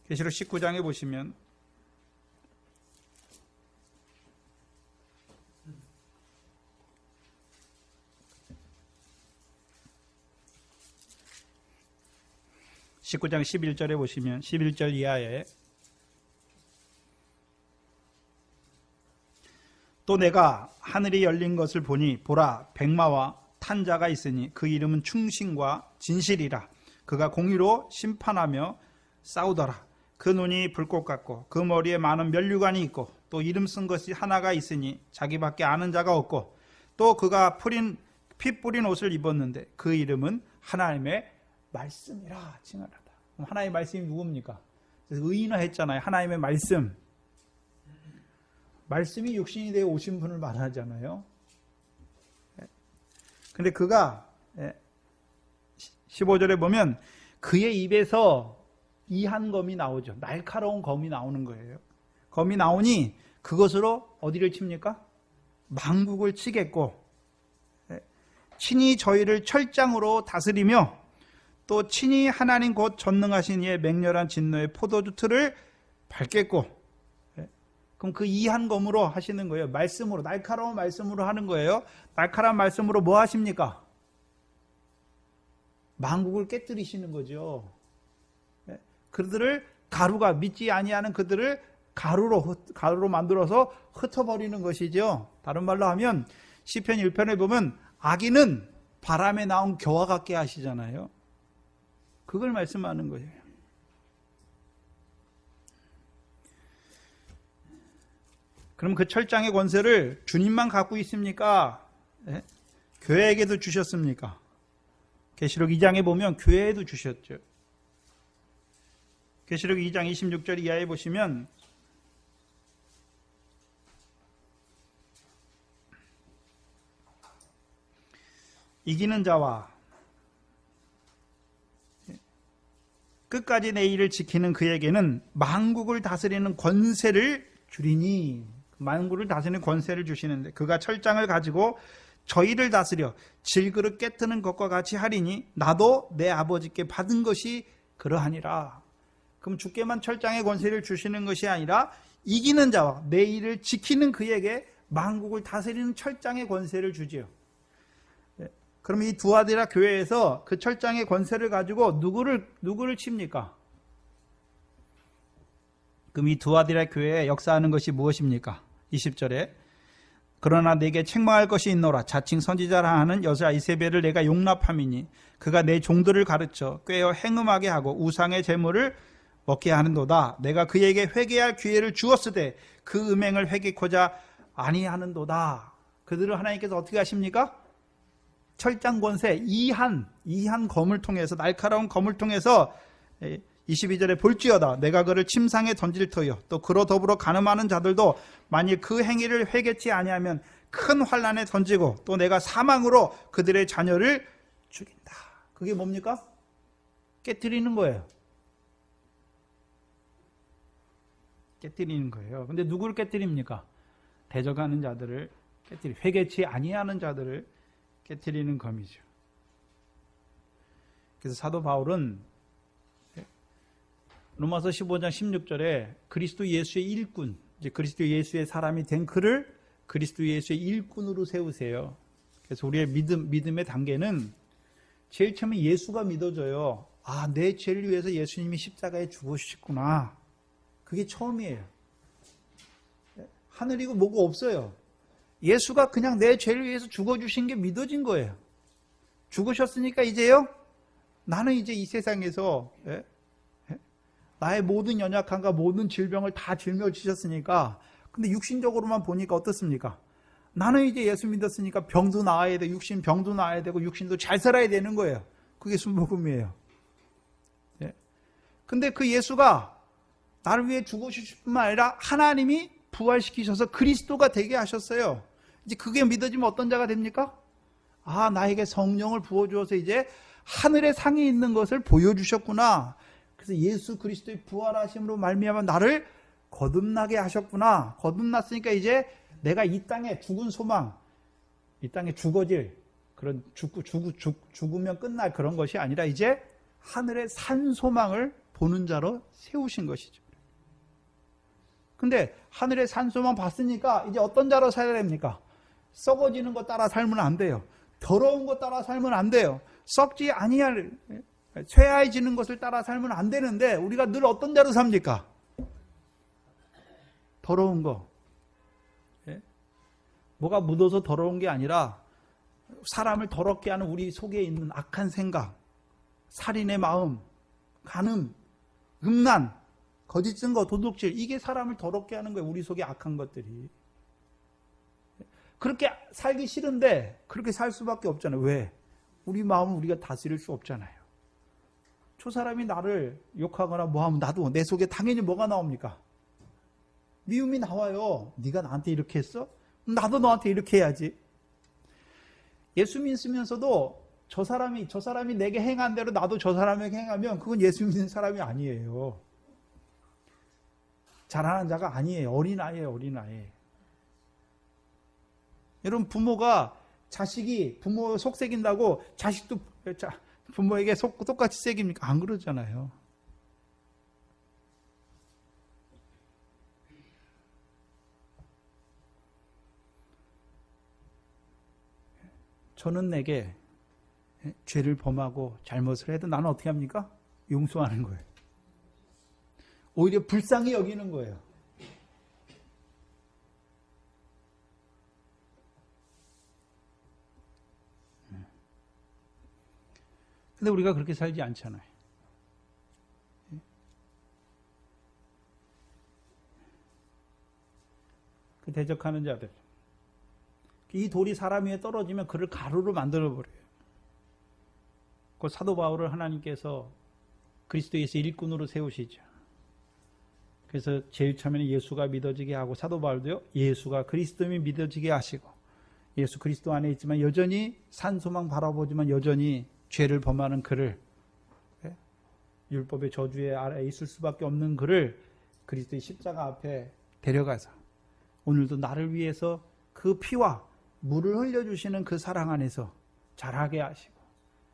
계시록 19장에 보시면 (19장 11절에) 보시면 11절 이하에 또 내가 하늘이 열린 것을 보니 보라 백마와 탄 자가 있으니 그 이름은 충신과 진실이라. 그가 공의로 심판하며 싸우더라. 그 눈이 불꽃 같고 그 머리에 많은 면류관이 있고 또 이름 쓴 것이 하나가 있으니 자기밖에 아는 자가 없고 또 그가 피 뿌린 옷을 입었는데 그 이름은 하나님의 말씀이라 칭하다. 그럼 하나님의 말씀이 누굽니까? 그래서 의인화했잖아요. 하나님의 말씀. 말씀이 육신이 되어 오신 분을 말하잖아요. 근데 그가 15절에 보면 그의 입에서 이한 검이 나오죠. 날카로운 검이 나오는 거예요. 검이 나오니 그것으로 어디를 칩니까? 만국을 치겠고 친히 저희를 철장으로 다스리며 또 친히 하나님 곧 전능하신 이의 맹렬한 진노의 포도주 틀을 밟겠고. 그럼 그 이한 검으로 하시는 거예요. 말씀으로, 날카로운 말씀으로 하는 거예요. 날카로운 말씀으로 뭐 하십니까? 만국을 깨뜨리시는 거죠. 그들을 가루가 믿지 아니하는 그들을 가루로 만들어서 흩어버리는 것이죠. 다른 말로 하면 시편 1편에 보면 악인은 바람에 나온 겨와 같게 하시잖아요. 그걸 말씀하는 거예요. 그럼 그 철장의 권세를 주님만 갖고 있습니까? 네? 교회에게도 주셨습니까? 계시록 2장에 보면 교회에도 주셨죠. 계시록 2장 26절 이하에 보시면 이기는 자와 끝까지 내 일을 지키는 그에게는 만국을 다스리는 권세를 주리니. 만국을 다스리는 권세를 주시는데 그가 철장을 가지고 저희를 다스려 질그릇 깨뜨는 것과 같이 하리니 나도 내 아버지께 받은 것이 그러하니라. 그럼 주께만 철장의 권세를 주시는 것이 아니라 이기는 자와 내 일을 지키는 그에게 만국을 다스리는 철장의 권세를 주지요. 그럼 이 두아디라 교회에서 그 철장의 권세를 가지고 누구를 칩니까? 그럼 이 두아디라 교회에 역사하는 것이 무엇입니까? 20절에 그러나 내게 책망할 것이 있노라. 자칭 선지자라 하는 여자 이세벨을 내가 용납함이니 그가 내 종들을 가르쳐 꾀어 행음하게 하고 우상의 제물을 먹게 하는도다. 내가 그에게 회개할 기회를 주었으되 그 음행을 회개코자 아니하는도다. 그들을 하나님께서 어떻게 하십니까? 철장 권세 이한 검을 통해서 날카로운 검을 통해서 22절에 볼지어다 내가 그를 침상에 던질 터요 또 그로 더불어 간음하는 자들도 만일 그 행위를 회개치 아니하면 큰 환난에 던지고 또 내가 사망으로 그들의 자녀를 죽인다. 그게 뭡니까? 깨뜨리는 거예요. 깨뜨리는 거예요. 근데 누구를 깨뜨립니까? 대적하는 자들을 회개치 아니하는 자들을 깨뜨리는 검이죠. 그래서 사도 바울은 로마서 15장 16절에 그리스도 예수의 일꾼, 이제 그리스도 예수의 사람이 된 그를 그리스도 예수의 일꾼으로 세우세요. 그래서 우리의 믿음의 단계는 제일 처음에 예수가 믿어져요. 아, 내 죄를 위해서 예수님이 십자가에 죽으셨구나. 그게 처음이에요. 하늘이고 뭐고 없어요. 예수가 그냥 내 죄를 위해서 죽어주신 게 믿어진 거예요. 죽으셨으니까 이제요, 나는 이제 이 세상에서 나의 모든 연약함과 모든 질병을 다 짊어지셨으니까 근데 육신적으로만 보니까 어떻습니까? 나는 이제 예수 믿었으니까 병도 나아야 돼. 육신 병도 나아야 되고 육신도 잘 살아야 되는 거예요. 그게 순복음이에요. 예. 근데 그 예수가 나를 위해 죽으실 뿐만 아니라 하나님이 부활시키셔서 그리스도가 되게 하셨어요. 이제 그게 믿어지면 어떤 자가 됩니까? 아, 나에게 성령을 부어주어서 이제 하늘의 상에 있는 것을 보여주셨구나. 그래서 예수 그리스도의 부활하심으로 말미암아 나를 거듭나게 하셨구나. 거듭났으니까 이제 내가 이 땅에 죽은 소망, 이 땅에 죽어질 그런 죽으면 끝날 그런 것이 아니라 이제 하늘의 산 소망을 보는 자로 세우신 것이죠. 근데 하늘의 산 소망 봤으니까 이제 어떤 자로 살아야 됩니까? 썩어지는 것 따라 살면 안 돼요. 더러운 것 따라 살면 안 돼요. 썩지 아니할 쇠하해지는 것을 따라 살면 안 되는데 우리가 늘 어떤 자로 삽니까? 더러운 거. 뭐가 묻어서 더러운 게 아니라 사람을 더럽게 하는 우리 속에 있는 악한 생각, 살인의 마음, 간음, 음란, 거짓 증거, 도둑질, 이게 사람을 더럽게 하는 거예요. 우리 속에 악한 것들이. 그렇게 살기 싫은데 그렇게 살 수밖에 없잖아요. 왜? 우리 마음은 우리가 다스릴 수 없잖아요. 저 사람이 나를 욕하거나 뭐하면 나도 내 속에 당연히 뭐가 나옵니까? 미움이 나와요. 네가 나한테 이렇게 했어? 나도 너한테 이렇게 해야지. 예수 믿으면서도 저 사람이 내게 행한 대로 나도 저 사람에게 행하면 그건 예수 믿는 사람이 아니에요. 잘하는 자가 아니에요. 어린아이예요. 어린아이. 여러분, 부모가 자식이 부모 속 새긴다고 자식도 부모에게 속 똑같이 새깁니까? 안 그러잖아요. 저는 내게 죄를 범하고 잘못을 해도 나는 어떻게 합니까? 용서하는 거예요. 오히려 불쌍히 여기는 거예요. 근데 우리가 그렇게 살지 않잖아요. 그 대적하는 자들. 이 돌이 사람 위에 떨어지면 그를 가루로 만들어버려요. 그 사도 바울을 하나님께서 그리스도 예수 일꾼으로 세우시죠. 그래서 제일 처음에는 예수가 믿어지게 하고 사도 바울도요. 예수가 그리스도임이 믿어지게 하시고 예수 그리스도 안에 있지만 여전히 산소망 바라보지만 여전히 죄를 범하는 그를 율법의 저주의 아래에 있을 수밖에 없는 그를 그리스도의 십자가 앞에 데려가서 오늘도 나를 위해서 그 피와 물을 흘려주시는 그 사랑 안에서 자라게 하시고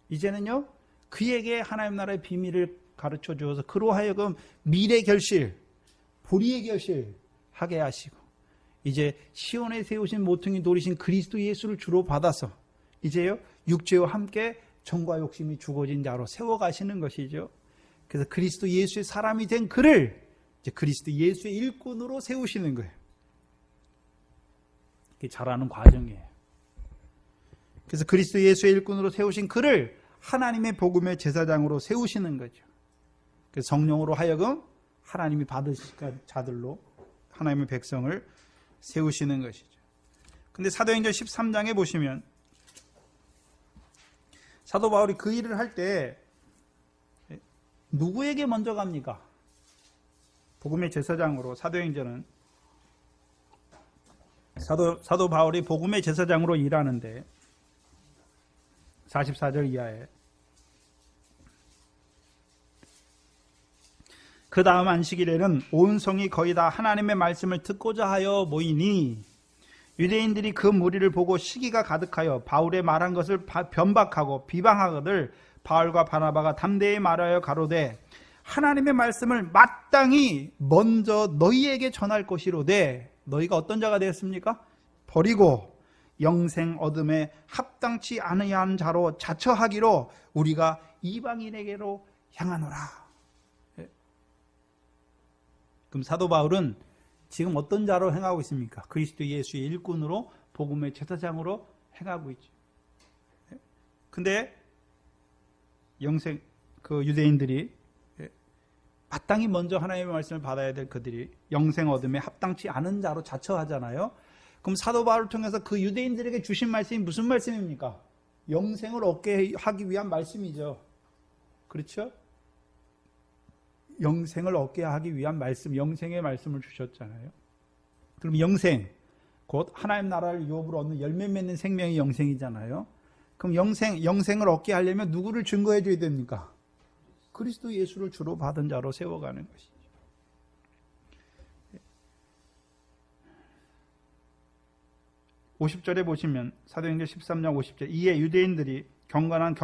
이제는요 그에게 하나님 나라의 비밀을 가르쳐 주어서 그로 하여금 미래 결실, 보리의 결실 하게 하시고 이제 시온에 세우신 모퉁이 돌이신 그리스도 예수를 주로 받아서 이제요 육체와 함께 정과 욕심이 죽어진 자로 세워가시는 것이죠. 그래서 그리스도 예수의 사람이 된 그를 이제 그리스도 예수의 일꾼으로 세우시는 거예요. 이게 자라는 과정이에요. 그래서 그리스도 예수의 일꾼으로 세우신 그를 하나님의 복음의 제사장으로 세우시는 거죠. 그래서 성령으로 하여금 하나님이 받으실 자들로 하나님의 백성을 세우시는 것이죠. 근데 사도행전 13장에 보시면 사도 바울이 그 일을 할 때 누구에게 먼저 갑니까? 복음의 제사장으로 사도행전은 사도 바울이 복음의 제사장으로 일하는데 44절 이하에 그 다음 안식일에는 온 성이 거의 다 하나님의 말씀을 듣고자 하여 모이니 유대인들이 그 무리를 보고 시기가 가득하여 바울의 말한 것을 변박하고 비방하거늘 바울과 바나바가 담대히 말하여 가로되 하나님의 말씀을 마땅히 먼저 너희에게 전할 것이로되 너희가 어떤 자가 되었습니까? 버리고 영생 얻음에 합당치 아니한 자로 자처하기로 우리가 이방인에게로 향하노라. 그럼 사도 바울은 지금 어떤 자로 행하고 있습니까? 그리스도 예수의 일꾼으로 복음의 제사장으로 행하고 있죠. 근데 그 유대인들이 마땅히 먼저 하나님의 말씀을 받아야 될 그들이 영생 얻음에 합당치 않은 자로 자처하잖아요. 그럼 사도 바울을 통해서 그 유대인들에게 주신 말씀이 무슨 말씀입니까? 영생을 얻게 하기 위한 말씀이죠. 그렇죠? 영생을 얻게 하기 위한 말씀, 영생의 말씀을 주셨잖아요. 그럼 영생, 곧 하나님 나라를 유업으로 얻는 열매 맺는 생명이 영생이잖아요. 그럼 영생을 얻게 하려면 누구를 증거해 줘야 됩니까? 그리스도 예수를 주로 받은 자로 세워가는 것이죠. 50절에 보시면 사도행전 13장 50절 이에 유대인들이 경건한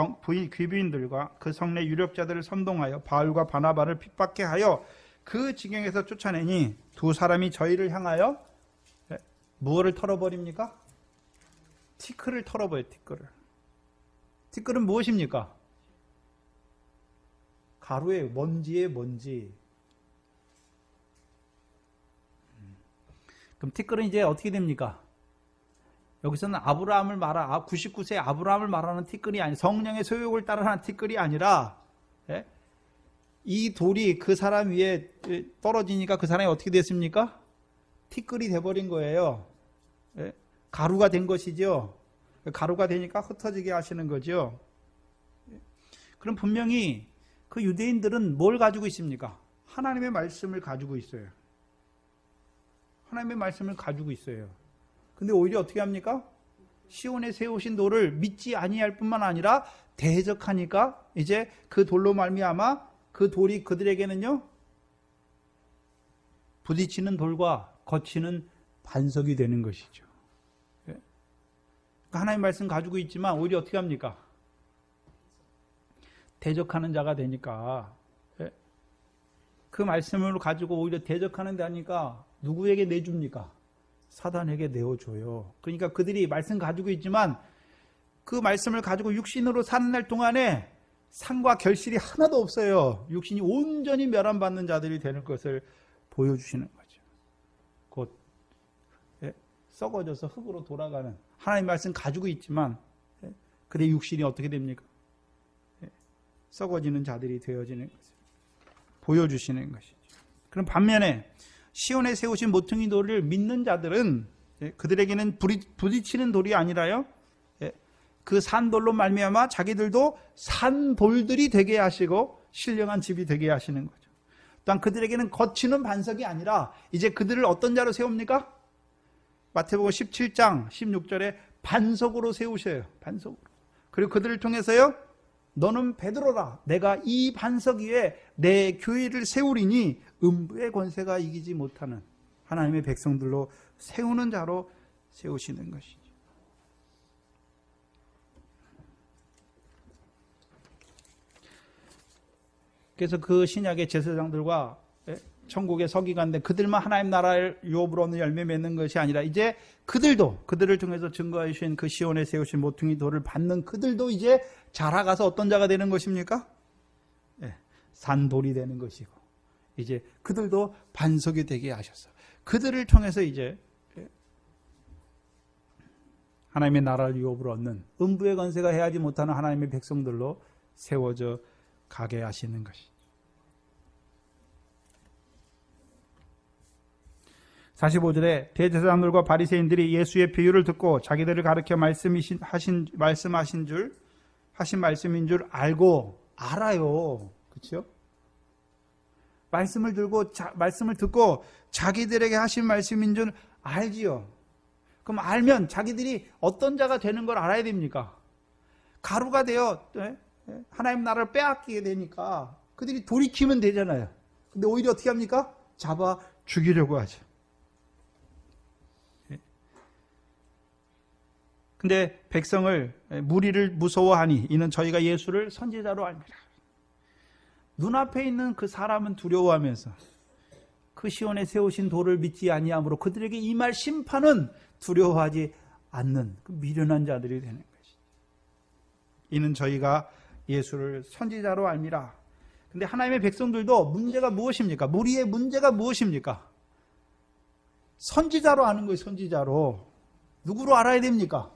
귀부인들과 그 성내 유력자들을 선동하여 바울과 바나바를 핍박해 하여 그 지경에서 쫓아내니 두 사람이 저희를 향하여 무엇을 털어버립니까? 티끌을 털어버려요. 티끌은 무엇입니까? 가루의 먼지의 먼지. 그럼 티끌은 이제 어떻게 됩니까? 여기서는 아브라함을 99세 아브라함을 말하는 티끌이 아니, 성령의 소욕을 따라하는 티끌이 아니라, 이 돌이 그 사람 위에 떨어지니까 그 사람이 어떻게 됐습니까? 티끌이 돼버린 거예요. 가루가 된 것이죠. 가루가 되니까 흩어지게 하시는 거죠. 그럼 분명히 그 유대인들은 뭘 가지고 있습니까? 하나님의 말씀을 가지고 있어요. 하나님의 말씀을 가지고 있어요. 근데 오히려 어떻게 합니까? 시온에 세우신 돌을 믿지 아니할 뿐만 아니라 대적하니까 이제 그 돌로 말미암아 그 돌이 그들에게는요, 부딪히는 돌과 거치는 반석이 되는 것이죠. 하나님의 말씀 가지고 있지만 오히려 어떻게 합니까? 대적하는 자가 되니까, 그 말씀을 가지고 오히려 대적하는 데 하니까 누구에게 내줍니까? 사단에게 내어줘요. 그러니까 그들이 말씀 가지고 있지만 그 말씀을 가지고 육신으로 사는 날 동안에 상과 결실이 하나도 없어요. 육신이 온전히 멸함받는 자들이 되는 것을 보여주시는 거죠. 곧 썩어져서 흙으로 돌아가는, 하나님의 말씀 가지고 있지만 그의 육신이 어떻게 됩니까? 썩어지는 자들이 되어지는 것을 보여주시는 것이죠. 그럼 반면에 시온에 세우신 모퉁이 돌을 믿는 자들은 그들에게는 부딪히는 돌이 아니라요, 그 산돌로 말미암아 자기들도 산돌들이 되게 하시고 신령한 집이 되게 하시는 거죠. 또한 그들에게는 거치는 반석이 아니라 이제 그들을 어떤 자로 세웁니까? 마태복음 17장 16절에 반석으로 세우셔요. 반석으로. 그리고 그들을 통해서요, 너는 베드로라, 내가 이 반석 위에 내 교회를 세우리니 음부의 권세가 이기지 못하는 하나님의 백성들로 세우는 자로 세우시는 것이죠. 그래서 그 신약의 제사장들과 천국의 서기관들, 그들만 하나님 나라를 유업으로 얻는 열매 맺는 것이 아니라 이제 그들을 통해서 증거해 주신 그 시온에 세우신 모퉁이 돌을 받는 그들도 이제 자라가서 어떤 자가 되는 것입니까? 산돌이 되는 것이고, 이제 그들도 반석이 되게 하셨어. 그들을 통해서 이제 하나님의 나라를 유업으로 얻는 음부의 권세가 해하지 못하는 하나님의 백성들로 세워져 가게 하시는 것이. 45절에 대제사장들과 바리새인들이 예수의 비유를 듣고 자기들을 가르쳐 하신 말씀인 줄 알아요. 그렇죠? 말씀을 듣고 자기들에게 하신 말씀인 줄 알지요. 그럼 알면 자기들이 어떤 자가 되는 걸 알아야 됩니까? 가루가 되어 하나님 나라를 빼앗기게 되니까 그들이 돌이키면 되잖아요. 근데 오히려 어떻게 합니까? 잡아 죽이려고 하죠. 근데 백성을, 무리를 무서워하니 이는 저희가 예수를 선지자로 알미라. 눈앞에 있는 그 사람은 두려워하면서 그 시온에 세우신 돌을 믿지 아니함으로 그들에게 임할 심판은 두려워하지 않는 그 미련한 자들이 되는 것이죠. 이는 저희가 예수를 선지자로 알미라. 근데 하나님의 백성들도 문제가 무엇입니까? 무리의 문제가 무엇입니까? 선지자로 아는 거예요. 선지자로. 누구로 알아야 됩니까?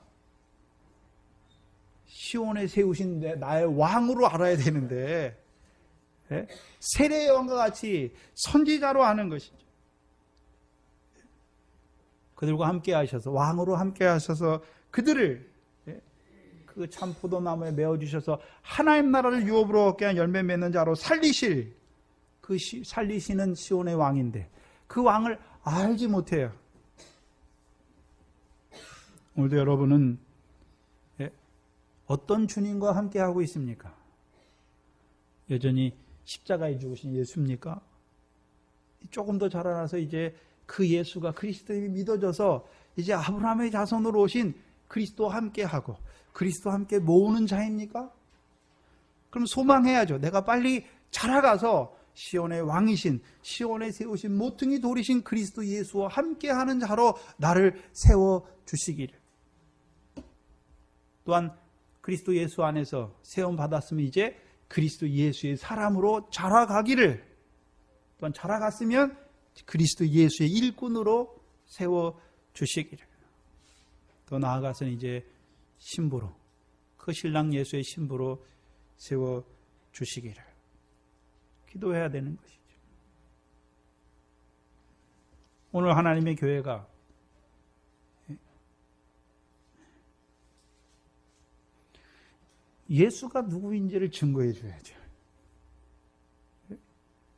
시온에 세우신 나의 왕으로 알아야 되는데, 세례의 왕과 같이 선지자로 하는 것이죠. 그들과 함께 하셔서 왕으로 함께 하셔서 그들을 그 참 포도나무에 메어 주셔서 하나님 나라를 유업으로 얻게 한 열매 맺는 자로 살리실 살리시는 시온의 왕인데 그 왕을 알지 못해요. 오늘도 여러분은 어떤 주님과 함께 하고 있습니까? 여전히 십자가에 죽으신 예수입니까? 조금 더 자라나서 이제 그 예수가 그리스도임이 믿어져서 이제 아브라함의 자손으로 오신 그리스도와 함께 하고 그리스도와 함께 모으는 자입니까? 그럼 소망해야죠. 내가 빨리 자라가서 시온의 왕이신 시온에 세우신 모퉁이 돌이신 그리스도 예수와 함께하는 자로 나를 세워주시기를. 또한 그리스도 예수 안에서 세움받았으면 이제 그리스도 예수의 사람으로 자라가기를, 또한 자라갔으면 그리스도 예수의 일꾼으로 세워주시기를, 더 나아가서는 이제 신부로, 그 신랑 예수의 신부로 세워주시기를 기도해야 되는 것이죠. 오늘 하나님의 교회가 예수가 누구인지를 증거해 줘야죠.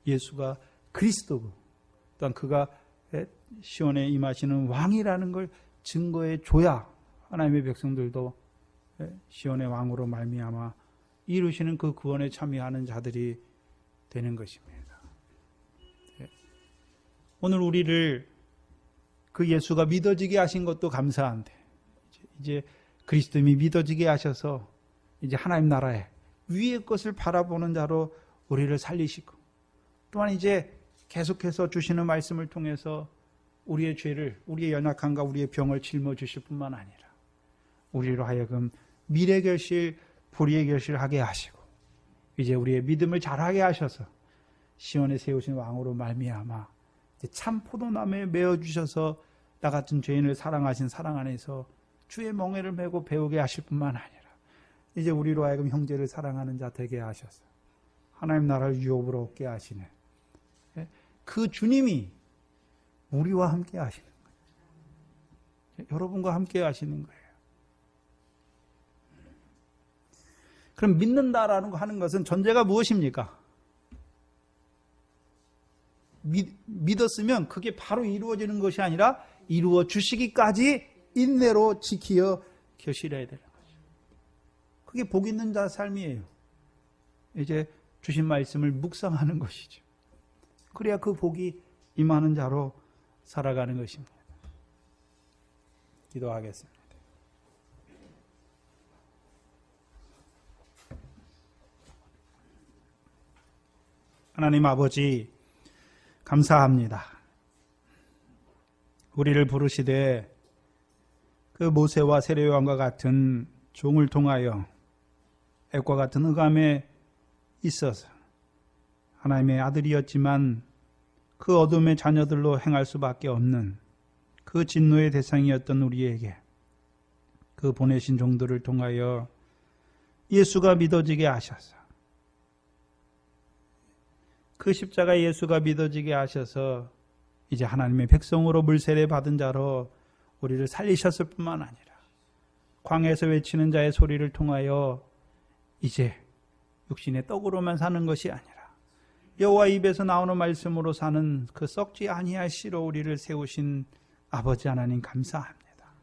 예수가 그리스도고 또한 그가 시온에 임하시는 왕이라는 걸 증거해 줘야 하나님의 백성들도 시온의 왕으로 말미암아 이루시는 그 구원에 참여하는 자들이 되는 것입니다. 오늘 우리를 그 예수가 믿어지게 하신 것도 감사한데 이제 그리스도님이 믿어지게 하셔서 이제 하나님 나라의 위의 것을 바라보는 자로 우리를 살리시고, 또한 이제 계속해서 주시는 말씀을 통해서 우리의 죄를, 우리의 연약함과 우리의 병을 짊어주실 뿐만 아니라 우리로 하여금 미래 결실, 불의의 결실하게 하시고 이제 우리의 믿음을 자라게 하셔서 시온에 세우신 왕으로 말미암아 참 포도나무에 메어 주셔서 나 같은 죄인을 사랑하신 사랑 안에서 주의 멍에를 메고 배우게 하실 뿐만 아니라 이제 우리로 하여금 형제를 사랑하는 자 되게 하셔서 하나님 나라를 유업으로 얻게 하시는 그 주님이 우리와 함께 하시는 거예요. 여러분과 함께 하시는 거예요. 그럼 믿는다라는 거 하는 것은 전제가 무엇입니까? 믿었으면 그게 바로 이루어지는 것이 아니라 이루어 주시기까지 인내로 지키어 결실해야 되는 거죠. 그게 복 있는 자 삶이에요. 이제 주신 말씀을 묵상하는 것이죠. 그래야 그 복이 임하는 자로 살아가는 것입니다. 기도하겠습니다. 하나님 아버지, 감사합니다. 우리를 부르시되 그 모세와 세례요한과 같은 종을 통하여 액과 같은 흑암에 있어서 하나님의 아들이었지만 그 어둠의 자녀들로 행할 수밖에 없는 그 진노의 대상이었던 우리에게 그 보내신 종들을 통하여 예수가 믿어지게 하셔서 그 십자가 예수가 믿어지게 하셔서 이제 하나님의 백성으로 물세례 받은 자로 우리를 살리셨을 뿐만 아니라 광야에서 외치는 자의 소리를 통하여 이제 육신의 떡으로만 사는 것이 아니라 여호와 입에서 나오는 말씀으로 사는 그 썩지 아니할 씨로 우리를 세우신 아버지 하나님 감사합니다.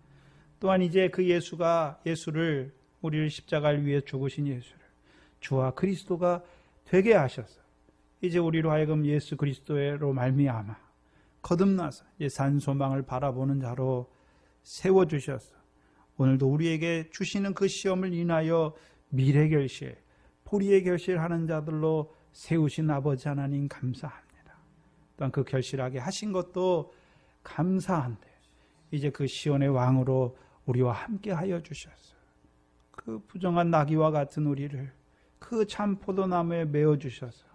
또한 이제 그 예수를 우리를 십자가를 위해 죽으신 예수를 주와 그리스도가 되게 하셔서 이제 우리로 하여금 예수 그리스도로 말미암아 거듭나서 이제 산 소망을 바라보는 자로 세워주셔서 오늘도 우리에게 주시는 그 시험을 인하여 미래 결실, 불의의 결실하는 자들로 세우신 아버지 하나님 감사합니다. 또한 그 결실하게 하신 것도 감사한데 이제 그 시온의 왕으로 우리와 함께 하여 주셔서 그 부정한 나귀와 같은 우리를 그 참 포도나무에 메어 주셔서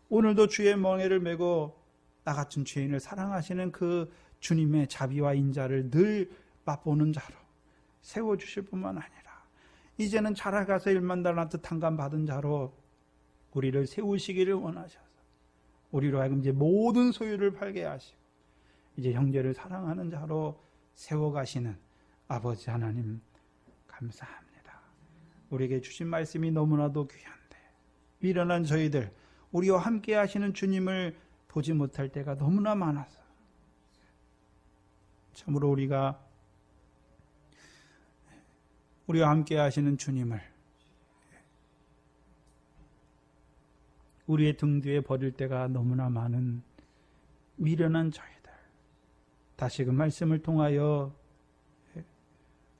오늘도 주의 멍에를 메고 나 같은 죄인을 사랑하시는 그 주님의 자비와 인자를 늘 맛보는 자로 세워주실 뿐만 아니라 이제는 자라가서 1만 달란트 탕감 받은 자로 우리를 세우시기를 원하셔서 우리로 하여금 이제 모든 소유를 팔게 하시고 이제 형제를 사랑하는 자로 세워가시는 아버지 하나님 감사합니다. 우리에게 주신 말씀이 너무나도 귀한데 미련한 저희들, 우리와 함께 하시는 주님을 보지 못할 때가 너무나 많아서 참으로 우리와 함께 하시는 주님을 우리의 등 뒤에 버릴 때가 너무나 많은 미련한 저희들, 다시금 말씀을 통하여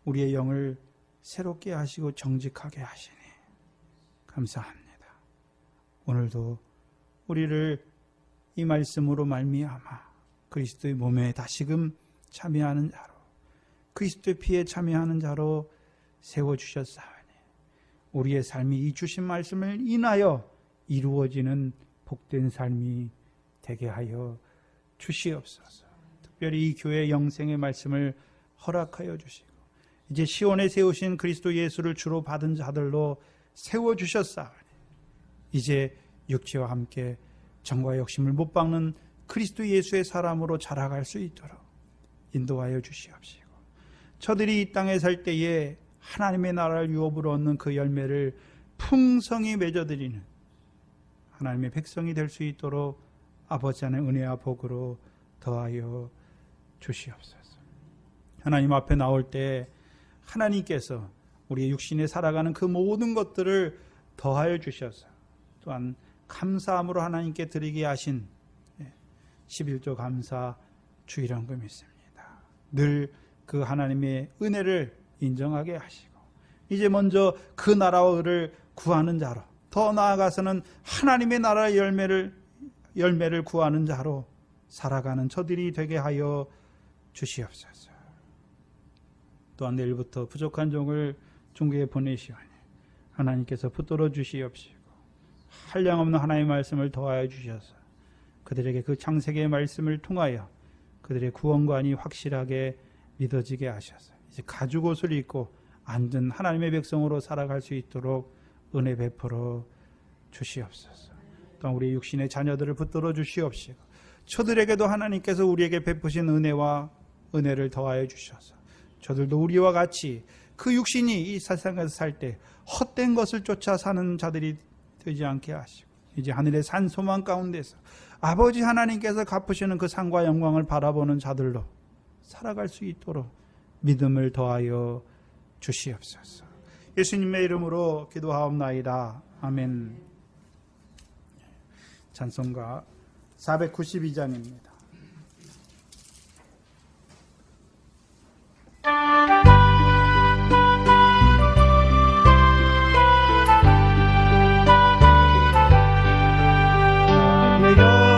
우리의 영을 새롭게 하시고 정직하게 하시니 감사합니다. 오늘도 우리를 이 말씀으로 말미암아 그리스도의 몸에 다시금 참여하는 자로, 그리스도의 피에 참여하는 자로 세워주셨사오니 우리의 삶이 이 주신 말씀을 인하여 이루어지는 복된 삶이 되게 하여 주시옵소서. 특별히 이 교회 영생의 말씀을 허락하여 주시고 이제 시온에 세우신 그리스도 예수를 주로 받은 자들로 세워주셨사오니 이제 육체와 함께 정과 욕심을 못 박는 그리스도 예수의 사람으로 자라갈 수 있도록 인도하여 주시옵시고 저들이 이 땅에 살 때에 하나님의 나라를 유업으로 얻는 그 열매를 풍성히 맺어드리는 하나님의 백성이 될 수 있도록 아버지 하나님의 은혜와 복으로 더하여 주시옵소서. 하나님 앞에 나올 때 하나님께서 우리의 육신에 살아가는 그 모든 것들을 더하여 주셔서 또한 감사함으로 하나님께 드리게 하신 11조 감사 주일원금 믿습니다. 늘 그 하나님의 은혜를 인정하게 하시고 이제 먼저 그 나라와 의를 구하는 자로, 더 나아가서는 하나님의 나라의 열매를 구하는 자로 살아가는 저들이 되게 하여 주시옵소서. 또한 내일부터 부족한 종을 중국에 보내시오니 하나님께서 붙들어 주시옵시고 한량없는 하나님의 말씀을 더하여 주셔서 그들에게 그 창세기의 말씀을 통하여 그들의 구원관이 확실하게 믿어지게 하셔서 이제 가죽 옷을 입고 앉은 하나님의 백성으로 살아갈 수 있도록 은혜 베풀어 주시옵소서. 또한 우리 육신의 자녀들을 붙들어 주시옵시고 저들에게도 하나님께서 우리에게 베푸신 은혜를 더하여 주셔서 저들도 우리와 같이 그 육신이 이 세상에서 살 때 헛된 것을 쫓아 사는 자들이 되지 않게 하시고 이제 하늘의 산 소망 가운데서 아버지 하나님께서 갚으시는 그 상과 영광을 바라보는 자들로 살아갈 수 있도록 믿음을 더하여 주시옵소서. 예수님의 이름으로 기도하옵나이다. 아멘. 찬송가 492장입니다. 주께로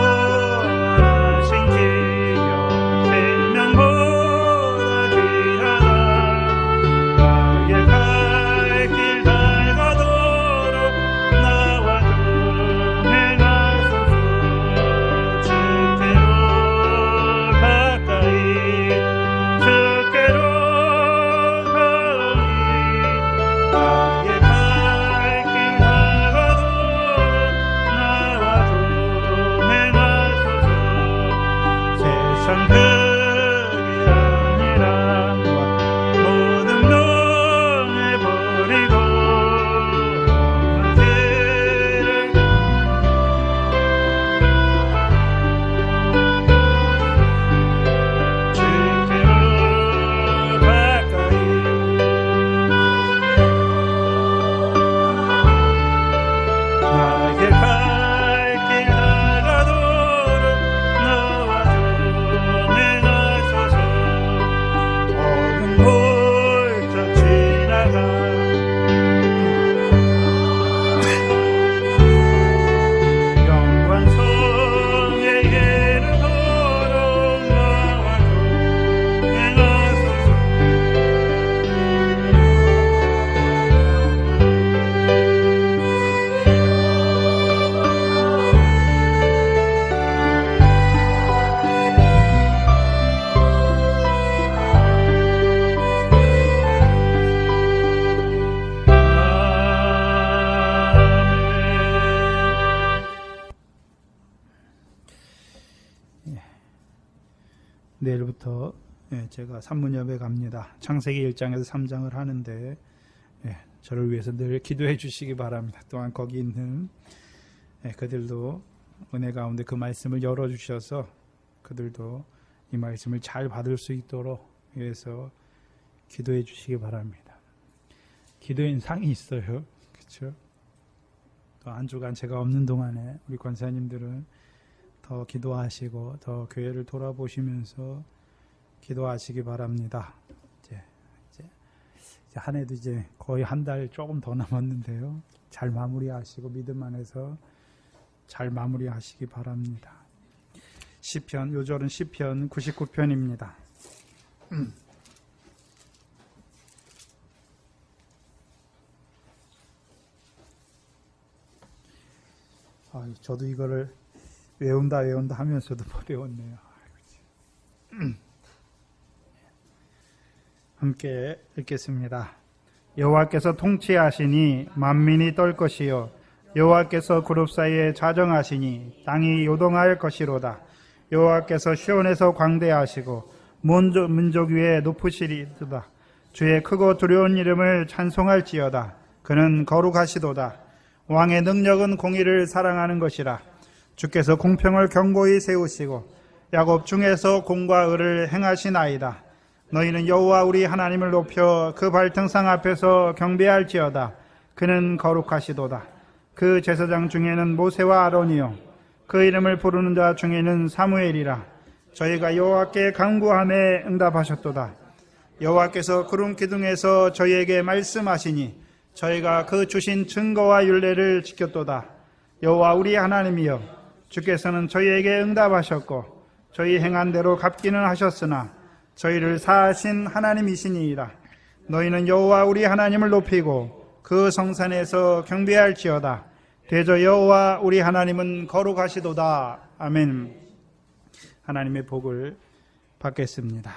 내일부터 제가 산문협에 갑니다. 창세기 1장에서 3장을 하는데 저를 위해서 늘 기도해 주시기 바랍니다. 또한 거기 있는 그들도 은혜 가운데 그 말씀을 열어주셔서 그들도 이 말씀을 잘 받을 수 있도록 위해서 기도해 주시기 바랍니다. 기도인 상이 있어요. 그렇죠? 또 한 주간 제가 없는 동안에 우리 권사님들은 더 기도하시고 더 교회를 돌아보시면서 기도하시기 바랍니다. 이제 한 해도 이제 거의 한 달 조금 더 남았는데요. 잘 마무리하시고 믿음 안에서 잘 마무리하시기 바랍니다. 시편, 요절은 시편 99편입니다. 저도 이거를 외운다 하면서도 못 외웠네요. 함께 읽겠습니다. 여호와께서 통치하시니 만민이 떨 것이요 여호와께서 그룹 사이에 자정하시니 땅이 요동할 것이로다. 여호와께서 시온에서 광대하시고 민족 위에 높으시리도다. 주의 크고 두려운 이름을 찬송할지어다. 그는 거룩하시도다. 왕의 능력은 공의를 사랑하는 것이라. 주께서 공평을 견고히 세우시고 야곱 중에서 공과 의를 행하시나이다. 너희는 여호와 우리 하나님을 높여 그 발등상 앞에서 경배할지어다. 그는 거룩하시도다. 그 제사장 중에는 모세와 아론이요 그 이름을 부르는 자 중에는 사무엘이라. 저희가 여호와께 간구함에 응답하셨도다. 여호와께서 구름 기둥에서 저희에게 말씀하시니 저희가 그 주신 증거와 율례를 지켰도다. 여호와 우리 하나님이여 주께서는 저희에게 응답하셨고 저희 행한 대로 갚기는 하셨으나 저희를 사하신 하나님이시니이다. 너희는 여호와 우리 하나님을 높이고 그 성산에서 경배할지어다. 대저 여호와 우리 하나님은 거룩하시도다. 아멘. 하나님의 복을 받겠습니다.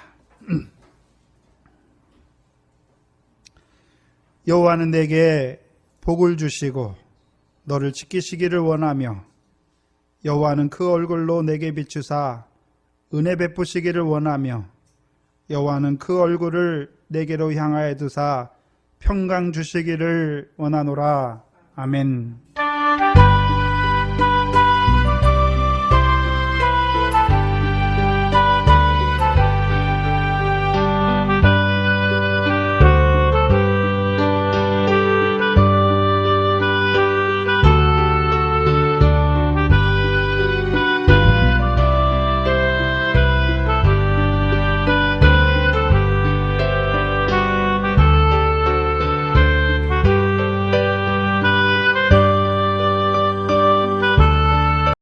여호와는 내게 복을 주시고 너를 지키시기를 원하며 여호와는 그 얼굴로 내게 비추사 은혜 베푸시기를 원하며 여호와는 그 얼굴을 내게로 향하여 두사 평강 주시기를 원하노라. 아멘.